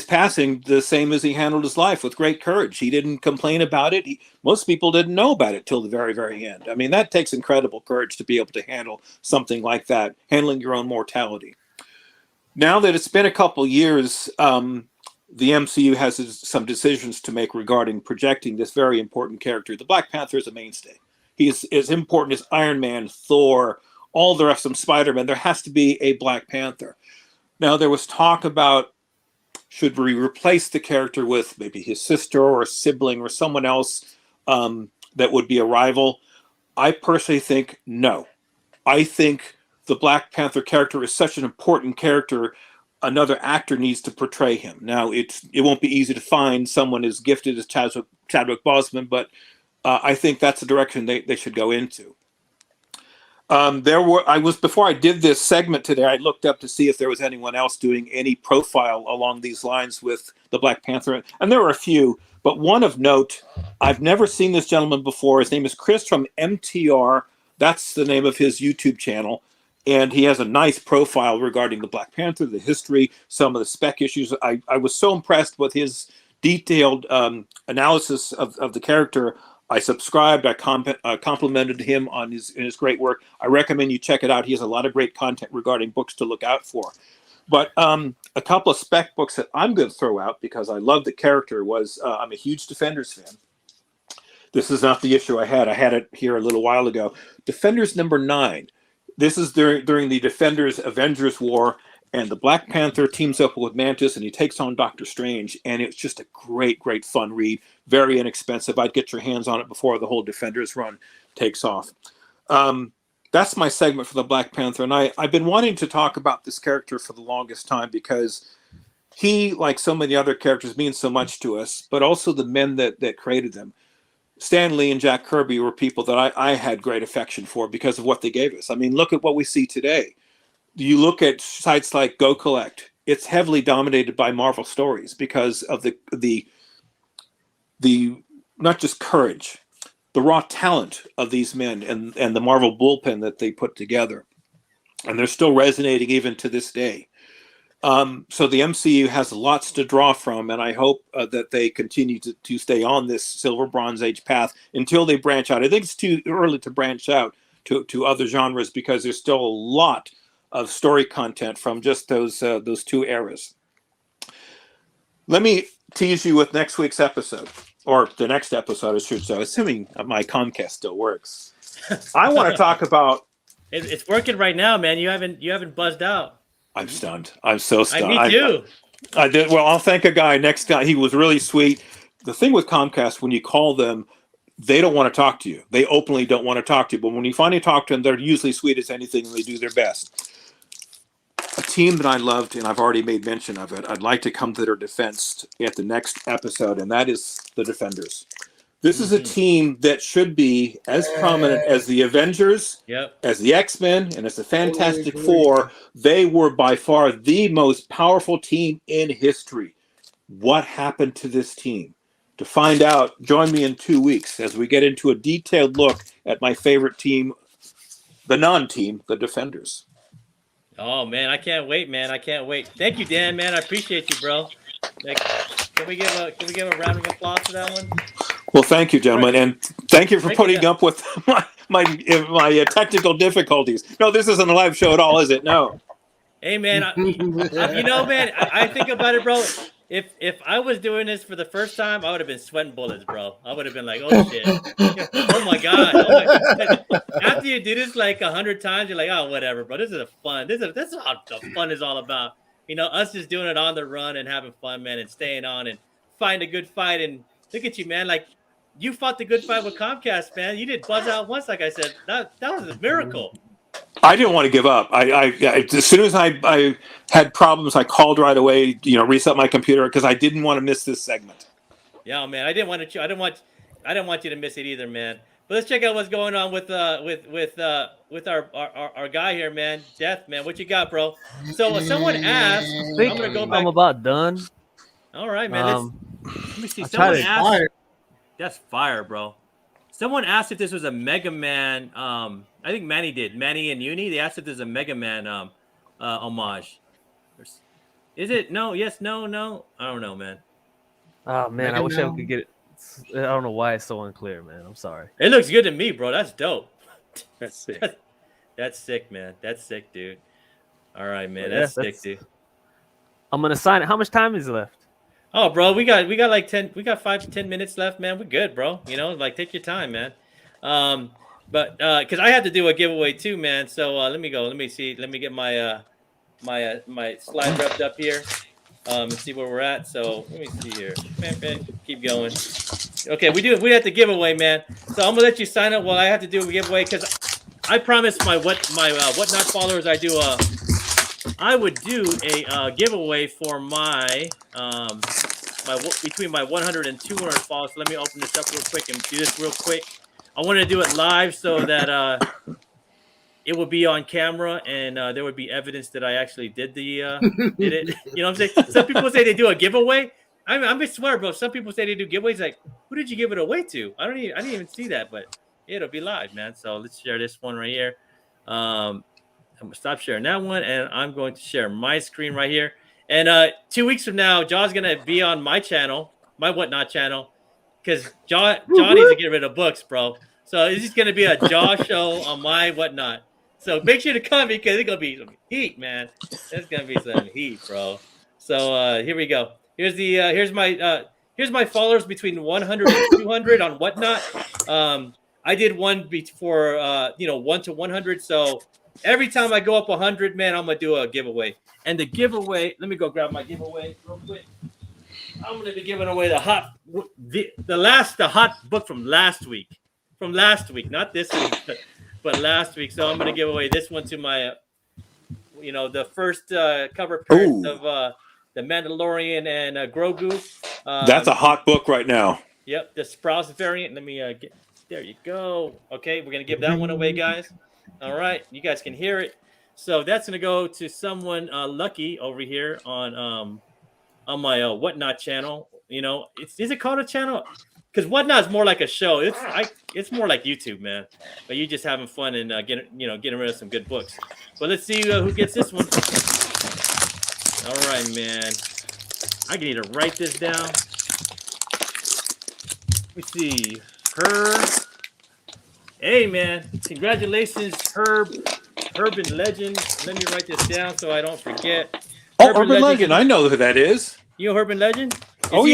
Speaker 4: passing the same as he handled his life, with great courage. He didn't complain about it. Most people didn't know about it till the very, very end. I mean, that takes incredible courage to be able to handle something like that, handling your own mortality. Now that it's been a couple years, the MCU has some decisions to make regarding projecting this very important character. The Black Panther is a mainstay. He is as important as Iron Man, Thor, all the rest of them, Spider-Man. There has to be a Black Panther. Now, there was talk about, should we replace the character with maybe his sister or a sibling or someone else that would be a rival? I personally think no. I think the Black Panther character is such an important character, another actor needs to portray him. Now, it won't be easy to find someone as gifted as Chadwick Boseman, but I think that's the direction they should go into. Before I did this segment today, I looked up to see if there was anyone else doing any profile along these lines with the Black Panther, and there were a few, but one of note, I've never seen this gentleman before. His name is Chris from MTR. That's the name of his YouTube channel. And he has a nice profile regarding the Black Panther, the history, some of the spec issues. I was so impressed with his detailed analysis of the character. I subscribed. I complimented him on his great work. I recommend you check it out. He has a lot of great content regarding books to look out for. But a couple of spec books that I'm going to throw out because I love the character was I'm a huge Defenders fan. This is not the issue I had. I had it here a little while ago. Defenders #9. This is during the Defenders Avengers War, and the Black Panther teams up with Mantis, and he takes on Doctor Strange, and it's just a great, great fun read. Very inexpensive. I'd get your hands on it before the whole Defenders run takes off. That's my segment for the Black Panther, and I've been wanting to talk about this character for the longest time because he, like so many other characters, means so much to us, but also the men that created them. Stan Lee and Jack Kirby were people that I had great affection for because of what they gave us. I mean, look at what we see today. You look at sites like Go Collect, it's heavily dominated by Marvel stories because of the not just courage, the raw talent of these men and the Marvel bullpen that they put together. And they're still resonating even to this day. So the MCU has lots to draw from, and I hope that they continue to stay on this Silver Bronze Age path until they branch out. I think it's too early to branch out to other genres because there's still a lot of story content from just those two eras. Let me tease you with next week's episode, or the next episode, I should say, assuming my Comcast still works. I want to talk about.
Speaker 1: It's working right now, man. You haven't buzzed out.
Speaker 4: I'm stunned. I'm so stunned.
Speaker 1: Me too.
Speaker 4: I did. Well, I'll thank a guy next guy. He was really sweet. The thing with Comcast, when you call them, they don't want to talk to you. They openly don't want to talk to you. But when you finally talk to them, they're usually sweet as anything, and they do their best. A team that I loved, and I've already made mention of it, I'd like to come to their defense at the next episode, and that is the Defenders. This is a team that should be as prominent as the Avengers, as the X-Men, and as the Fantastic Four. They were by far the most powerful team in history. What happened to this team? To find out, join me in 2 weeks as we get into a detailed look at my favorite team, the non-team, the Defenders.
Speaker 1: Oh, man, I can't wait, man. I can't wait. Thank you, Dan, man. I appreciate you, bro. Can we give a round of applause for that one?
Speaker 4: Well, thank you, gentlemen, and thank you for putting up with my technical difficulties. No, this isn't a live show at all, is it? No.
Speaker 1: Hey, man, man, I think about it, bro. If I was doing this for the first time, I would have been sweating bullets, bro. I would have been like, oh, shit. Oh, my God. After you do this like 100 times, you're like, oh, whatever, bro. This is fun. This is what the fun is all about. Us just doing it on the run and having fun, man, and staying on and fighting a good fight. And look at you, man. Like, you fought the good fight with Comcast, man. You did buzz out once, like I said. That was a miracle.
Speaker 4: I didn't want to give up. I as soon as I had problems, I called right away. Reset my computer because I didn't want to miss this segment.
Speaker 1: Yeah, man. I didn't want you to miss it either, man. But let's check out what's going on with our guy here, man. Deth, man. What you got, bro? So someone asked.
Speaker 5: I think I'm about done.
Speaker 1: All right, man. Let me see. Someone asked. That's fire, bro. Someone asked if this was a Mega Man. I think Manny did. Manny and Uni. They asked if there's a Mega Man homage. Is it? No. Yes. No. No. I don't know, man.
Speaker 5: Oh man, I wish I could get it. I don't know why it's so unclear, man. I'm sorry.
Speaker 1: It looks good to me, bro. That's dope.
Speaker 3: That's sick.
Speaker 1: That's sick, man. That's sick, dude. All right, man. That's sick, dude.
Speaker 5: I'm gonna sign it. How much time is left?
Speaker 1: Oh, bro, we got like 5 to 10 minutes left, man. We're good, bro. Like take your time, man. But because I have to do a giveaway too, man. So let me go. Let me see. Let me get my my slide repped up here. And see where we're at. So let me see here. Man, keep going. Okay, we have to giveaway, man. So I'm gonna let you sign up while I have to do a giveaway because I promised my whatnot followers I would do a giveaway for my between my 100 and 200 followers. So let me open this up real quick and do this real quick. I wanted to do it live so that it would be on camera and there would be evidence that I actually did it. You know what I'm saying? Some people say they do a giveaway. I swear, bro. Some people say they do giveaways. Like, who did you give it away to? I didn't even see that, but it'll be live, man. So let's share this one right here. I'm gonna stop sharing that one, and I'm going to share my screen right here. And 2 weeks from now, Jaw's gonna be on my channel, my whatnot channel, because Jaw needs to get rid of books, bro. So it's just gonna be a Jaw show on my whatnot. So make sure to come because it's gonna be some heat, man. It's gonna be some heat, bro. So here we go. Here's my followers between 100 and 200 on whatnot. I did one for 1 to 100. So every time I go up 100, man, I'm gonna do a giveaway. And the giveaway, let me go grab my giveaway real quick. I'm gonna be giving away the hot book from last week, not this week, but last week. So I'm gonna give away this one to my, the first cover appearance of the Mandalorian and Grogu.
Speaker 4: That's a hot book right now.
Speaker 1: Yep, the Sprouse variant. Let me get. There you go. Okay, we're gonna give that one away, guys. All right, you guys can hear it. So that's gonna go to someone lucky over here on my whatnot channel. Is it called a channel? Because whatnot is more like a show. It's more like YouTube, man. But you just having fun and getting rid of some good books. But let's see who gets this one. All right, man. I need to write this down. Let me see. Herb. Hey, man. Congratulations, Herb. Urban Legend. Let me write this down so I don't forget.
Speaker 4: Urban Legend. I know who that is.
Speaker 1: You know Urban Legend? Is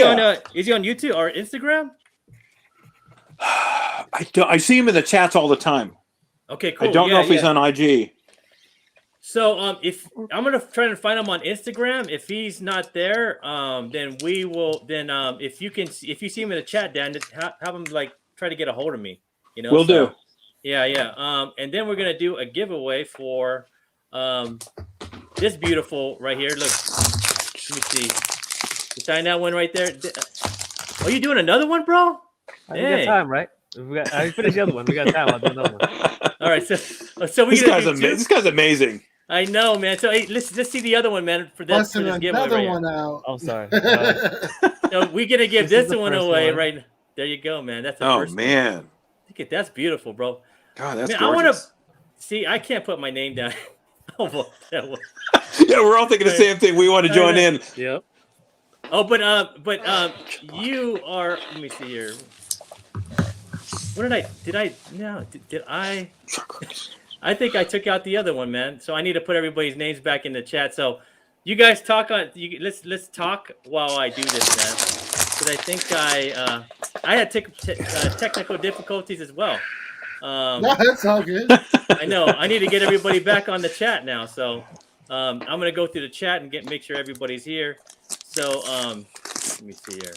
Speaker 1: he on YouTube or Instagram?
Speaker 4: I see him in the chats all the time.
Speaker 1: Okay, cool.
Speaker 4: I don't know if he's on IG.
Speaker 1: So if I'm gonna try to find him on Instagram, if he's not there, then we will. Then if you see him in the chat, Dan, have him try to get a hold of me.
Speaker 4: Will do.
Speaker 1: Yeah. And then we're gonna do a giveaway for this beautiful right here. Look, let me see. You sign that one right there. Are you doing another one, bro?
Speaker 5: We got time, right? I finished the other one. We got time. I'll do another one.
Speaker 1: All right. So
Speaker 4: this guy's amazing.
Speaker 1: I know, man. So hey, let's see the other one, man. For this giveaway.
Speaker 2: Another one out.
Speaker 5: I'm sorry.
Speaker 1: So we're gonna give this one away right now. There you go, man. That's the first
Speaker 4: man.
Speaker 1: One. Look at that's beautiful, bro.
Speaker 4: God, that's
Speaker 1: gorgeous.
Speaker 4: I want to
Speaker 1: see. I can't put my name down.
Speaker 4: Yeah, we're all thinking the same thing. We want to join in.
Speaker 5: Yep.
Speaker 1: Oh, but you are. Let me see here. What did I? I think I took out the other one, man. So I need to put everybody's names back in the chat. So you guys talk on. Let's talk while I do this, man. Because I think I had technical difficulties as well.
Speaker 2: No, that's all good.
Speaker 1: I know. I need to get everybody back on the chat now. So I'm gonna go through the chat and make sure everybody's here. So let me see here.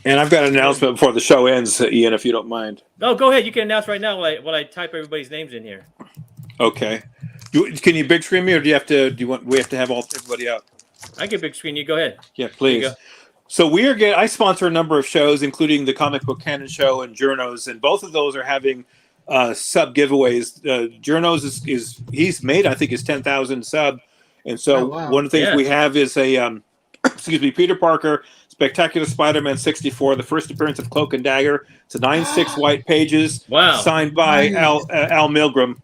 Speaker 1: And
Speaker 4: I've got an announcement before the show ends, Ian, if you don't mind.
Speaker 1: Oh, go ahead. You can announce right now while I type everybody's names in here.
Speaker 4: Okay. Can you big screen me, or we have to have everybody out?
Speaker 1: I can big screen you. Go ahead.
Speaker 4: Yeah, please. So I sponsor a number of shows, including the Comic Book Canon Show and Journos, and both of those are having sub giveaways. Journos he's made, I think, his 10,000 sub, and so one of the things we have is a Peter Parker Spectacular Spider-Man 64, the first appearance of Cloak and Dagger. It's a 9/6 white pages, signed by Al Milgram.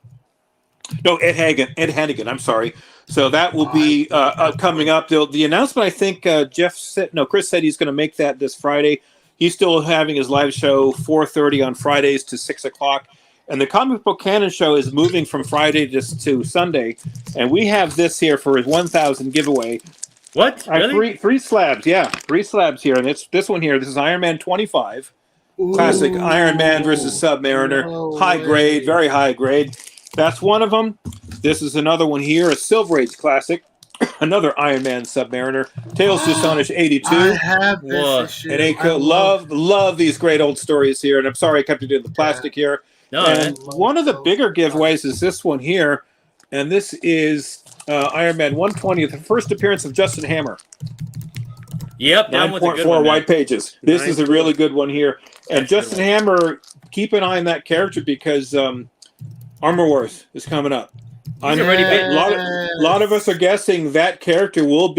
Speaker 4: No, Ed Hannigan. I'm sorry. So that will be coming up. The announcement, I think, Chris said he's going to make that this Friday. He's still having his live show 4:30 on Fridays to 6 o'clock. And the Comic Book Canon Show is moving from Friday to Sunday. And we have this here for his 1,000 giveaway.
Speaker 1: What?
Speaker 4: I have
Speaker 1: Really?
Speaker 4: three slabs. Yeah, 3 slabs here, and it's this one here. This is Iron Man 25, classic
Speaker 2: Ooh,
Speaker 4: Iron Man versus Submariner,
Speaker 2: no
Speaker 4: high grade,
Speaker 2: way.
Speaker 4: very high grade. That's one of them. This is another one here, a Silver Age classic, another Iron Man Submariner, Tales to Astonish 82.
Speaker 2: I have this
Speaker 1: Whoa.
Speaker 2: issue.
Speaker 4: And
Speaker 2: I
Speaker 4: Aiko, love these great old stories here. And I'm sorry I kept it in the plastic here.
Speaker 1: No,
Speaker 4: And
Speaker 1: man.
Speaker 4: one of the bigger giveaways is this one here. And this is Iron Man 120, the first appearance of Justin Hammer.
Speaker 1: Yep, that one's a good
Speaker 4: 9.4
Speaker 1: one.
Speaker 4: white pages. This is a really good one here. And
Speaker 1: That's a good
Speaker 4: Justin
Speaker 1: one.
Speaker 4: Hammer, keep an eye on that character because Armor Wars is coming up.
Speaker 1: He's already been.
Speaker 4: A lot of us are guessing that character will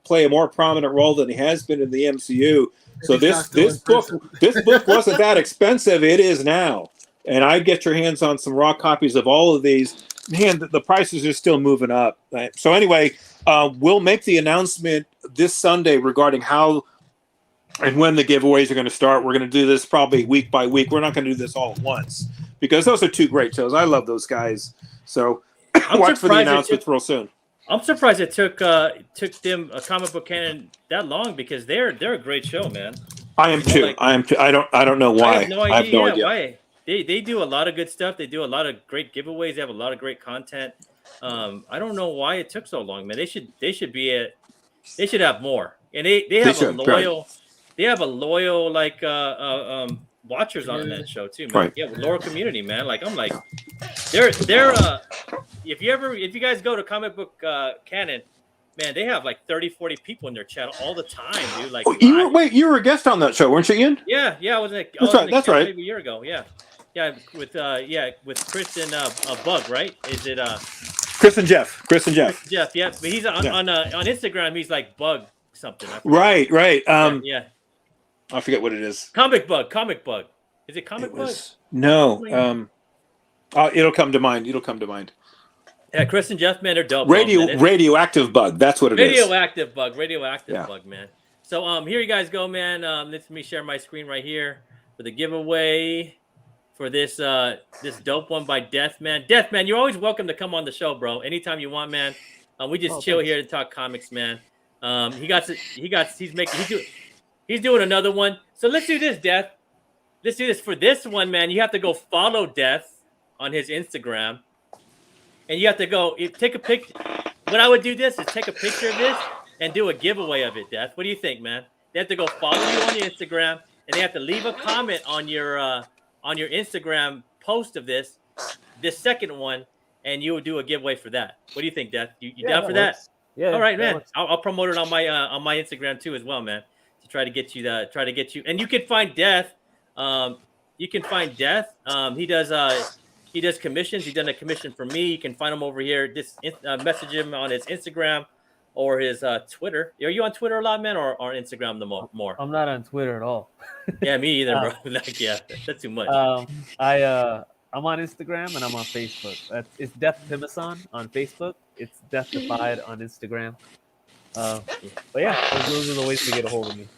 Speaker 4: play a more prominent role than he has been in the MCU. So this book wasn't that expensive. It is now, and I'd get your hands on some raw copies of all of these. Man, the prices are still moving up. So anyway, we'll make the announcement this Sunday regarding how and when the giveaways are going to start. We're going to do this probably week by week. We're not going to do this all at once because those are 2 great shows. I love those guys. So watch for the announcements real soon.
Speaker 1: I'm surprised it took them a comic book canon that long because they're a great show, man.
Speaker 4: I am too.
Speaker 1: Like,
Speaker 4: I am too. I don't know why.
Speaker 1: I have no idea.
Speaker 4: I have no idea.
Speaker 1: Why. They do a lot of good stuff. They do a lot of great giveaways. They have a lot of great content. I don't know why it took so long, man. They should have more. And they have a loyal they have a loyal like watchers on that show too, man.
Speaker 4: Right.
Speaker 1: Yeah, loyal community, man. Like I'm like they're if you guys go to comic book canon, man, they have like 30-40 people in their channel all the time, dude. Like
Speaker 4: you were a guest on that show, weren't you, Ian?
Speaker 1: Yeah, I was like
Speaker 4: that's right.
Speaker 1: Maybe a year ago, yeah. Yeah, with Chris and Bug, right? Is it
Speaker 4: Chris and Jeff?
Speaker 1: Jeff, yeah. But he's on Instagram. He's like Bug something.
Speaker 4: Right.
Speaker 1: Yeah.
Speaker 4: I forget what it is.
Speaker 1: Comic Bug. Is it Comic Bug?
Speaker 4: No. It'll come to mind.
Speaker 1: Yeah, Chris and Jeff, man, they're dope.
Speaker 4: Radioactive Bug. That's what it is.
Speaker 1: Radioactive Bug, man. So here you guys go, man. Let me share my screen right here for the giveaway for this dope one by Deth, man. Deth, man, you're always welcome to come on the show, bro. Anytime you want, man. We just chill here to talk comics, man. He's doing another one. So let's do this, Deth. Let's do this for this one, man. You have to go follow Deth on his Instagram. And you have to go take a picture. What I would do this is take a picture of this and do a giveaway of it, Deth. What do you think, man? They have to go follow you on your Instagram, and they have to leave a comment on your Instagram post of this second one, and you will do a giveaway for that. What do you think, Deth? You down for that?
Speaker 5: Yeah.
Speaker 1: All right, man. I'll promote it on my Instagram too as well, man. To try to get you, and you can find Deth. He does commissions. He's done a commission for me. You can find him over here. Just message him on his Instagram or his Twitter. Are you on Twitter a lot, man, or on Instagram the more?
Speaker 5: I'm not on Twitter at all.
Speaker 1: Yeah, me either, bro. Like, yeah, that's too much.
Speaker 5: I'm on Instagram and I'm on Facebook. It's Deth Phimmasone on Facebook. It's Deathified on Instagram. But yeah, those are the ways to get a hold of me.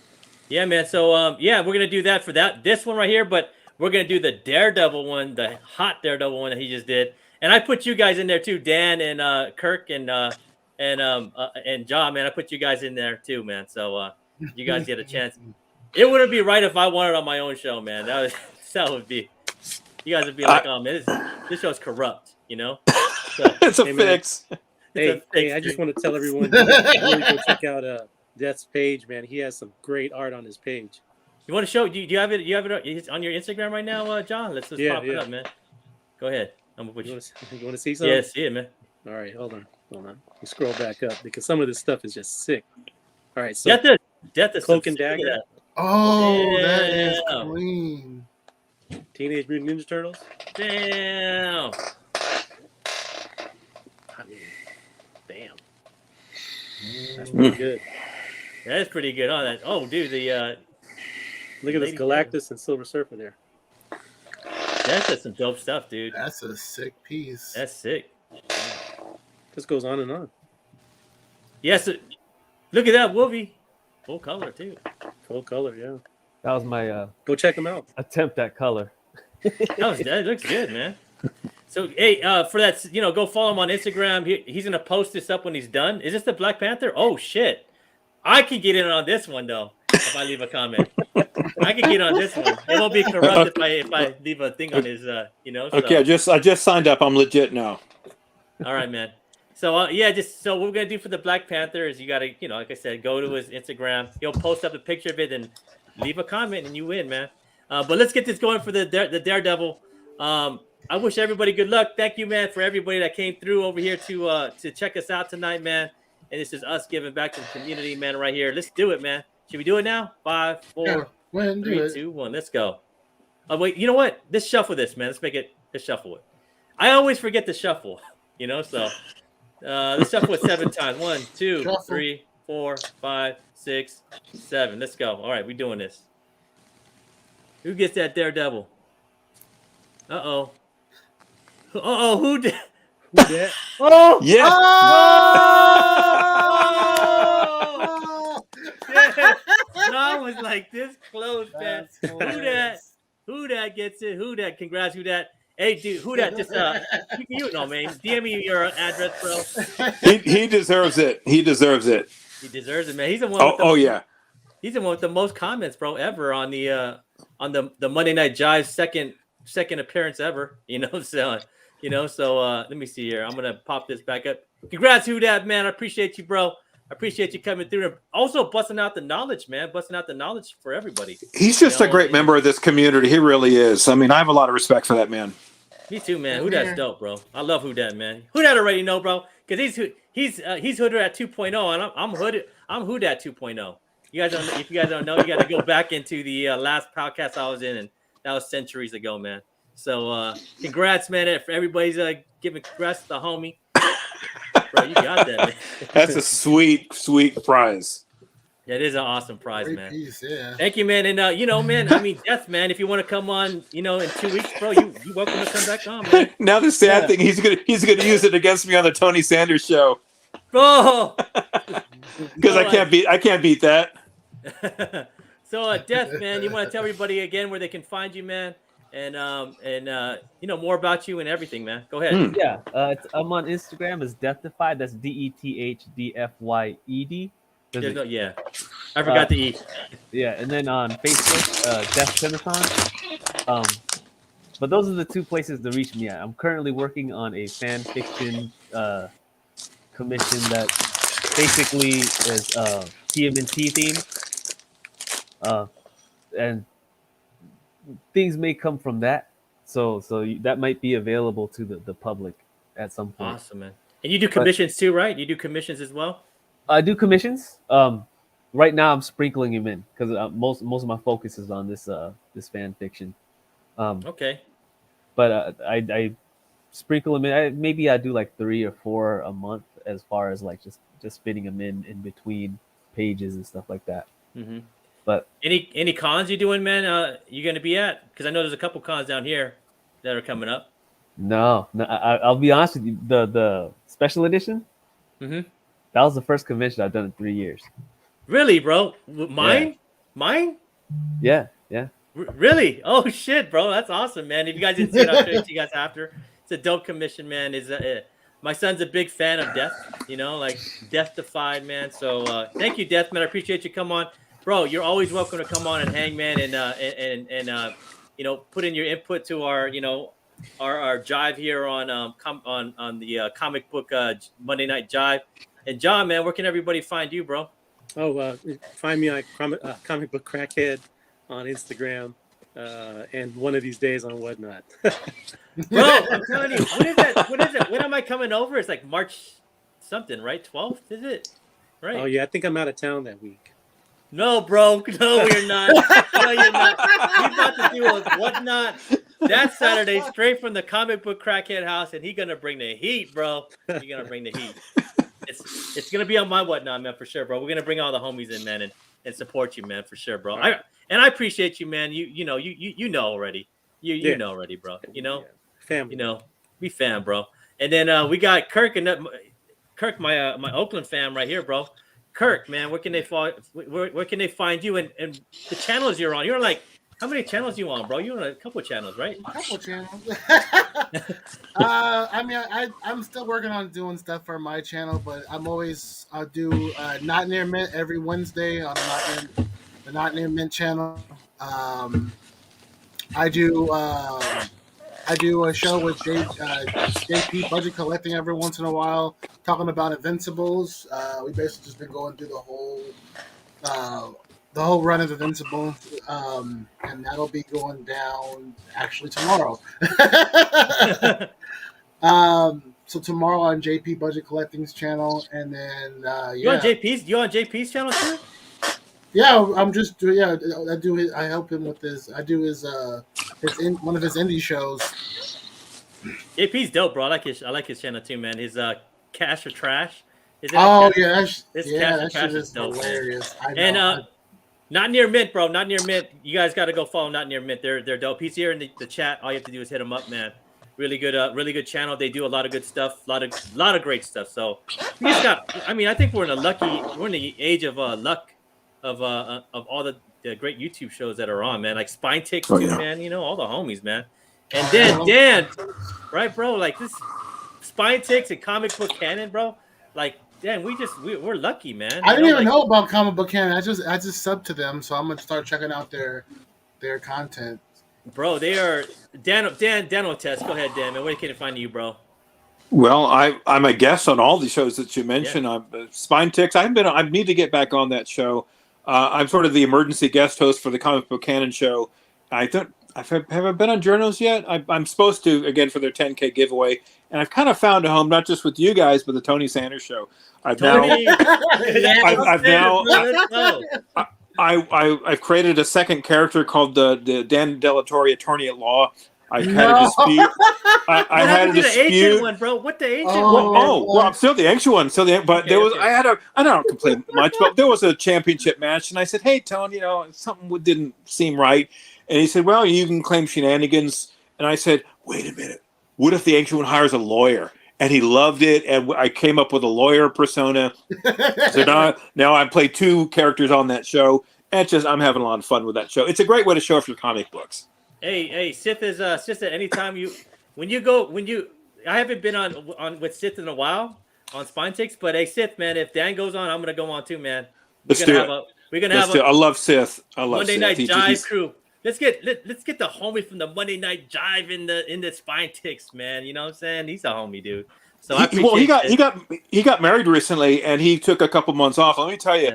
Speaker 1: Yeah, man. So we're gonna do that for this one right here, but we're gonna do the Daredevil one, the hot Daredevil one that he just did, and I put you guys in there too, Dan and Kirk and John, man. I put you guys in there too, man. So you guys get a chance. It wouldn't be right if I won it on my own show, man. That would be. You guys would be like, oh man, this show's corrupt, you know. So,
Speaker 4: it's a fix.
Speaker 3: Hey, I just want to tell everyone to really go check out Deth's page, man. He has some great art on his page.
Speaker 1: You want to show? Do you have it? You have it on your Instagram right now, John? Let's just pop it up, man. Go ahead. I'm gonna put
Speaker 3: you want to see something?
Speaker 1: Yeah, see it, man.
Speaker 3: All right, hold on. You scroll back up because some of this stuff is just sick. All right, so
Speaker 1: Death is
Speaker 3: Cloak and Dagger.
Speaker 2: Oh, that is clean.
Speaker 3: Teenage Mutant Ninja Turtles.
Speaker 1: Damn.
Speaker 3: Damn. That's pretty good.
Speaker 1: That is pretty good on that. Oh, dude,
Speaker 3: look at this Galactus and Silver Surfer there.
Speaker 1: That's some dope stuff, dude.
Speaker 2: That's a sick piece.
Speaker 1: That's sick.
Speaker 3: This goes on and on.
Speaker 1: Yes, look at that Wolvie. Full color too.
Speaker 3: Full color, yeah.
Speaker 5: That was my
Speaker 3: go check them out.
Speaker 5: Attempt at color.
Speaker 1: That looks good, man. So hey, for that, go follow him on Instagram. He's gonna post this up when he's done. Is this the Black Panther? Oh shit! I can get in on this one though if I leave a comment. I can get on this one. It won't be corrupt if I leave a thing on his, you know. So.
Speaker 4: Okay, I just signed up. I'm legit now.
Speaker 1: All right, man. So so what we're gonna do for the Black Panther is you gotta, you know, like I said, go to his Instagram. He'll post up a picture of it and leave a comment, and you win, man. But let's get this going for the Daredevil. I wish everybody good luck. Thank you, man, for everybody that came through over here to check us out tonight, man. And this is us giving back to the community, man, right here. Let's do it, man. Should we do it now? 5, 4, 3, 2, 1. Let's go. Oh wait, you know what? Let's shuffle this, man. Let's shuffle it. I always forget to shuffle, you know. So let's shuffle it 7 times. 1, 2, 3, 4, 5, 6, 7. Let's go. All right, we're doing this. Who gets that Daredevil? Uh-oh. Uh-oh, who did? Oh!
Speaker 4: Yeah.
Speaker 1: Oh! Yeah. I was like this close, man. Who that gets it? Who that? Congrats, who that? Hey, dude, who that? Just you know, man. DM me your address, bro.
Speaker 4: He deserves it. He deserves it.
Speaker 1: He deserves it, man. He's the one.
Speaker 4: Yeah.
Speaker 1: He's the one with the most comments, bro, ever on the Monday Night Jive second appearance ever. You know, so let me see here. I'm gonna pop this back up. Congrats, who that, man. I appreciate you, bro. I appreciate you coming through and also busting out the knowledge, man. Busting out the knowledge for everybody.
Speaker 4: He's just a great member of this community. He really is. I mean, I have a lot of respect for that man.
Speaker 1: Me too, man. Who that's dope, bro. I love who that, man. Who that already know, bro, because he's Hooder at 2.0, and I'm Who that 2.0. If you guys don't know, you got to go back into the last podcast I was in, and that was centuries ago, man. So congrats, man. For everybody's giving congrats to the homie. Bro, you got that, man.
Speaker 4: That's a sweet prize.
Speaker 1: That is an awesome prize,
Speaker 2: Great
Speaker 1: man.
Speaker 2: piece, yeah.
Speaker 1: Thank you, man. And man, I mean, Deth, man, if you want to come on, in 2 weeks, bro, you welcome to come back on, man.
Speaker 4: Now the sad thing, he's gonna use it against me on the Tony Sanders show.
Speaker 1: Bro,
Speaker 4: because I can't beat that.
Speaker 1: So, Deth, man, you want to tell everybody again where they can find you, man, and more about you and everything, man. Go ahead.
Speaker 5: Yeah, I'm on Instagram as Deathified. That's DETHDFYED.
Speaker 1: I forgot to eat.
Speaker 5: Yeah, and then on Facebook, Deth Phimmasone. But those are the 2 places to reach me at. I'm currently working on a fan fiction commission that basically is TMNT themed. And things may come from that. So that might be available to the public at some point.
Speaker 1: Awesome, man. And you do commissions too, right? You do commissions as well?
Speaker 5: I do commissions. Right now I'm sprinkling them in because most of my focus is on this fan fiction.
Speaker 1: Okay.
Speaker 5: But I sprinkle them in. Maybe I do like 3 or 4 a month, as far as like just fitting them in between pages and stuff like that.
Speaker 1: Mm-hmm.
Speaker 5: But
Speaker 1: any cons you doing, man? You gonna be at? Because I know there's a couple cons down here that are coming up.
Speaker 5: No. I'll be honest with you. The special edition.
Speaker 1: Mm-hmm.
Speaker 5: That was the first convention I've done in 3 years.
Speaker 1: Really, bro? Mine?
Speaker 5: Yeah.
Speaker 1: Mine?
Speaker 5: Yeah.
Speaker 1: Really? Oh shit, bro! That's awesome, man. If you guys didn't see it, I'll show it to you guys after. It's a dope commission, man. My son's a big fan of Deth. Like Deathified, man. So thank you, Deth, man. I appreciate you. Come on, bro. You're always welcome to come on and hang, man, and put in your input to our our Jive here on the comic book Monday Night Jive. And John, man, where can everybody find you, bro?
Speaker 3: Oh, find me on Comic Book Crackhead on Instagram, and one of these days on Whatnot.
Speaker 1: Bro, I'm telling you, when is that? When am I coming over? It's like March something, right? 12th, is it? Right.
Speaker 3: Oh yeah, I think I'm out of town that week.
Speaker 1: No, bro. No, you're not. No, you're not. We're about to do a Whatnot that Saturday, straight from the Comic Book Crackhead house, and he's gonna bring the heat, bro. He's gonna bring the heat. It's gonna be on my Whatnot, man, for sure, bro. We're gonna bring all the homies in, man, and support you, man, for sure, bro.
Speaker 3: Right.
Speaker 1: I appreciate you, man. You know already. You know already, bro.
Speaker 3: Family.
Speaker 1: We fam, bro. And then we got Kirk and my Oakland fam right here, bro. Kirk, man, where can they find you and the channels you're on? You're like, how many channels you on, bro? You're on a couple of channels, right?
Speaker 2: A couple channels. I mean, I'm still working on doing stuff for my channel, but I'll do Not Near Mint every Wednesday on the Not Near Mint channel. I do a show with JP Budget Collecting every once in a while, talking about Invincibles. We basically just been going through the whole run of Invincible, and that'll be going down actually tomorrow. So tomorrow on JP Budget Collecting's channel, and then
Speaker 1: You on JP's channel too?
Speaker 2: yeah, I help him with this. I do one of his indie shows.
Speaker 1: JP's dope, bro. I like his channel too, man. His Cash or Trash.
Speaker 2: Oh
Speaker 1: Cash,
Speaker 2: yeah,
Speaker 1: Cash
Speaker 2: that
Speaker 1: Trash
Speaker 2: shit is
Speaker 1: dope,
Speaker 2: hilarious.
Speaker 1: And Not Near Mint, bro. Not Near Mint. You guys got to go follow Not Near Mint. They're dope. He's here in the chat. All you have to do is hit him up, man. Really good channel. They do a lot of good stuff. A lot of great stuff. So we just got. I mean, I think we're in the age of luck of all the great YouTube shows that are on, man. Like Spine Ticks, too, man. You know, all the homies, man. And then Dan, right, bro? Like this Spine Ticks and Comic Book Canon, bro. Like, Dan, we're lucky, man.
Speaker 2: I didn't even know about Comic Book Canon. I just subbed to them, so I'm gonna start checking out their content.
Speaker 1: Bro, they are Dan Otez. Go ahead, Dan. Man, where can I find you, bro?
Speaker 4: Well, I'm a guest on all the shows that you mentioned. Yeah. Spine Ticks. I need to get back on that show. I'm sort of the emergency guest host for the Comic Book Canon show. Have I been on Journos yet? I'm supposed to, again, for their 10K giveaway. And I've kind of found a home, not just with you guys, but the Tony Sanders show. I've created a second character called the Dan Delatorre Attorney at Law. I had a dispute. I had a dispute.
Speaker 1: The ancient one, bro. What the ancient one?
Speaker 4: Well, I'm still the ancient one. I don't complain much, but there was a championship match, and I said, "Hey, Tony, something didn't seem right." And he said, "Well, you can claim shenanigans." And I said, "Wait a minute. What if the ancient one hires a lawyer?" And he loved it, and I came up with a lawyer persona. So now I play two characters on that show, and I'm having a lot of fun with that show. It's a great way to show off your comic books.
Speaker 1: Hey, Sith is Sith. At any time I haven't been on with Sith in a while on Spine Ticks, but hey, Sith, man, if Dan goes on, I'm gonna go on too, man. I
Speaker 4: love Sith. I love
Speaker 1: Monday
Speaker 4: Sith.
Speaker 1: Night Jive crew. Let's get the homie from the Monday Night Jive in the Spine Ticks, man. You know what I'm saying? He's a homie, dude. So
Speaker 4: he got married recently, and he took a couple months off. Let me tell you,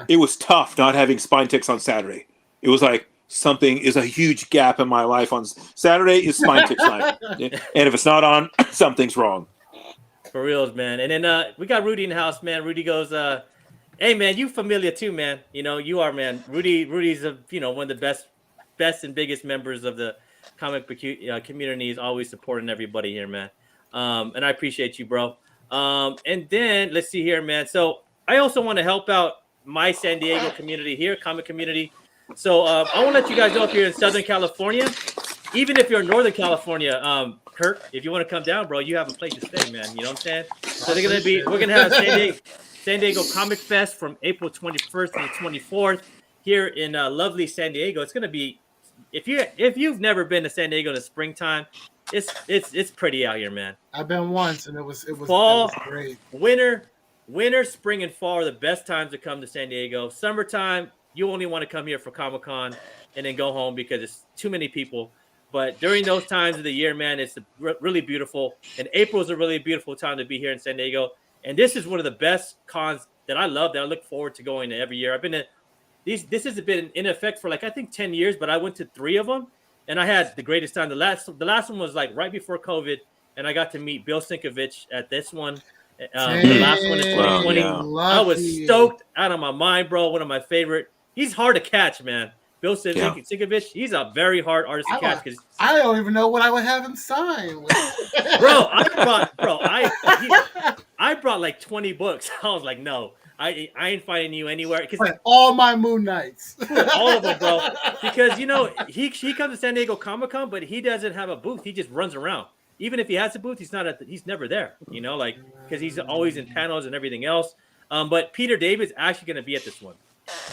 Speaker 4: It was tough not having Spine Ticks on Saturday. It was like something is a huge gap in my life. On Saturday is Spine Ticks night, and if it's not on, something's wrong.
Speaker 1: For reals, man. And then we got Rudy in the house, man. Rudy goes, "Hey, man, you familiar too, man. You know you are, man. Rudy's one of the best and biggest members of the comic book community. Is always supporting everybody here, man. And I appreciate you, bro. And then let's see here, man. So I also want to help out my San Diego community here, comic community. So I want to let you guys know if you're in Southern California, even if you're in Northern California, Kirk, if you want to come down, bro, you have a place to stay, man. You know what I'm saying? So we're gonna have San Diego Comic Fest from April 21st to the 24th here in lovely San Diego. It's gonna be, if you've never been to San Diego in the springtime, it's pretty out here, man.
Speaker 2: I've been once, and it was
Speaker 1: fall,
Speaker 2: great.
Speaker 1: Winter, spring, and fall are the best times to come to San Diego. Summertime, you only want to come here for Comic-Con and then go home because it's too many people. But during those times of the year, man, it's really beautiful. And April is a really beautiful time to be here in San Diego. And this is one of the best cons that I love, that I look forward to going to every year. I've been to this has been in effect for 10 years, but I went to 3 of them, and I had the greatest time. The last one was right before COVID, and I got to meet Bill Sinkovich at this one. The last one in 2020.
Speaker 4: Wow,
Speaker 1: I was stoked out of my mind, bro. One of my favorite. He's hard to catch, man. Bill Sinkovich, he's a very hard artist to catch. Because
Speaker 2: I don't even know what I would have him sign.
Speaker 1: Bro, I brought 20 books. I was like, no, I ain't finding you anywhere. Because
Speaker 2: all my Moon Knights.
Speaker 1: All of them, bro. Because, he comes to San Diego Comic-Con, but he doesn't have a booth. He just runs around. Even if he has a booth, he's never there, because he's always in panels and everything else. But Peter David's actually going to be at this one.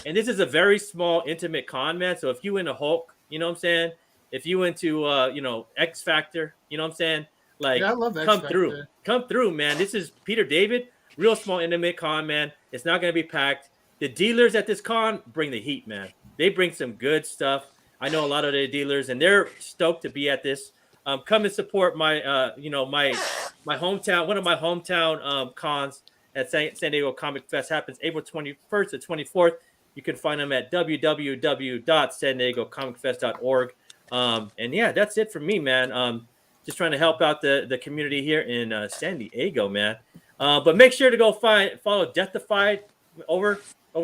Speaker 1: And this is a very small, intimate con, man. So if you into Hulk, you know what I'm saying? If you into, X Factor, you know what I'm saying? Like,
Speaker 2: Yeah, I love that
Speaker 1: come
Speaker 2: stuff,
Speaker 1: through,
Speaker 2: man.
Speaker 1: come through, man. This is Peter David, real small intimate con, man. It's not gonna be packed. The dealers at this con bring the heat, man. They bring some good stuff. I know a lot of the dealers, and they're stoked to be at this. Come and support my, my hometown. One of my hometown cons at San Diego Comic Fest happens April 21st to 24th. You can find them at www.sandiegocomicfest.org. And yeah, that's it for me, man. Just trying to help out the community here in San Diego, man. But make sure to go follow Deathified over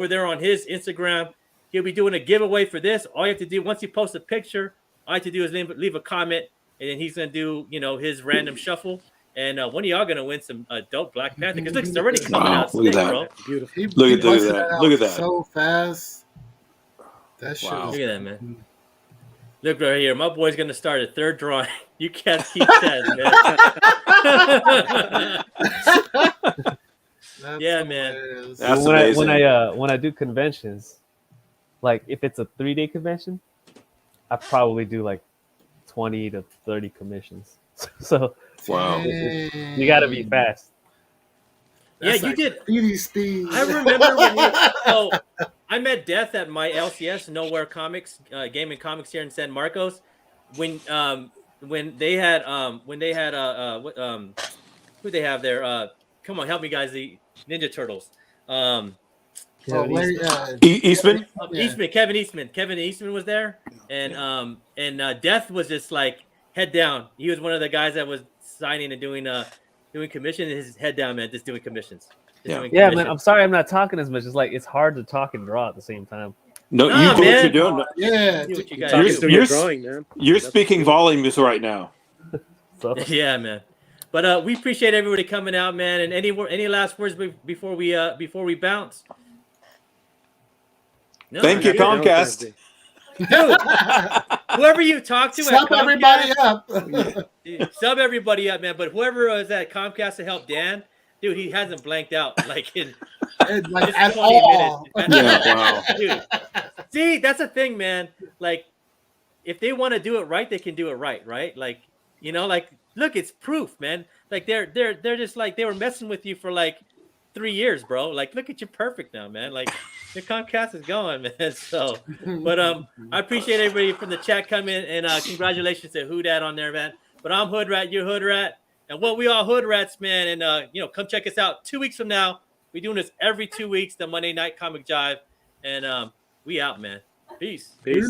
Speaker 1: there on his Instagram. He'll be doing a giveaway for this. All you have to do once he posts a picture, all you have to do is leave a comment, and then he's gonna do his random shuffle. And one of y'all gonna win some dope Black Panther because look, it's already coming out
Speaker 4: look at
Speaker 1: sick,
Speaker 4: that.
Speaker 1: bro.
Speaker 3: Beautiful.
Speaker 4: Look at
Speaker 2: busted
Speaker 4: that.
Speaker 2: out
Speaker 4: Look at that.
Speaker 2: so fast. That shit
Speaker 4: Wow.
Speaker 2: was
Speaker 1: Look at that, man. Look right here. My boy's gonna start a third drawing. You can't keep that, man. Yeah, man.
Speaker 2: hilarious.
Speaker 4: That's
Speaker 5: when
Speaker 4: amazing.
Speaker 5: when I do conventions, like if it's a 3-day convention, I probably do like 20 to 30 commissions. So
Speaker 4: Wow.
Speaker 5: you got to be fast.
Speaker 1: Yeah,
Speaker 2: That's
Speaker 1: you
Speaker 2: like
Speaker 1: did.
Speaker 2: speedy.
Speaker 1: I remember when I met Deth at my LCS Nowhere Comics Gaming Comics here in San Marcos when they had who they have there, come on, help me guys, the Ninja Turtles.
Speaker 2: Larry,
Speaker 4: Eastman?
Speaker 1: Eastman, Kevin Eastman was there, and Deth was just like head down. He was one of the guys that was signing and doing commission. His head down, man, just doing commissions.
Speaker 5: Yeah, man. I'm sorry, I'm not talking as much. It's like it's hard to talk and draw at the same time.
Speaker 4: No,
Speaker 1: Nah,
Speaker 4: you do
Speaker 1: man.
Speaker 4: what you're doing.
Speaker 2: yeah.
Speaker 1: Do what you
Speaker 3: Talking
Speaker 1: guys do.
Speaker 3: through your drawing, man.
Speaker 4: You're speaking volumes right now.
Speaker 5: So
Speaker 1: Yeah, man. But we appreciate everybody coming out, man. And any last words before we bounce? No,
Speaker 4: Thank you,
Speaker 1: dude.
Speaker 4: Comcast.
Speaker 1: Dude, whoever you talk to
Speaker 2: Sub
Speaker 1: at
Speaker 2: everybody
Speaker 1: Comcast,
Speaker 2: up.
Speaker 1: sub everybody up, man. But whoever was at Comcast to help Dan, dude, he hasn't blanked out like in
Speaker 2: Like,
Speaker 1: just
Speaker 2: at
Speaker 1: 20
Speaker 2: all.
Speaker 1: minutes.
Speaker 4: Yeah, wow.
Speaker 1: Dude, see, that's the thing, man. Like, if they want to do it right, they can do it right, right? Like, like, look, it's proof, man. Like, they're just like they were messing with you for like 3 years, bro. Like, look at you, perfect now, man. Like, your Comcast is going, man. So, but I appreciate everybody from the chat coming, and congratulations to Who Dat on there, man. But I'm Hood Rat, you're Hood Rat, and we all Hood Rats, man. And come check us out 2 weeks from now. We're doing this every 2 weeks, the Monday Night Comic Jive, and we out, man. Peace.
Speaker 3: Peace.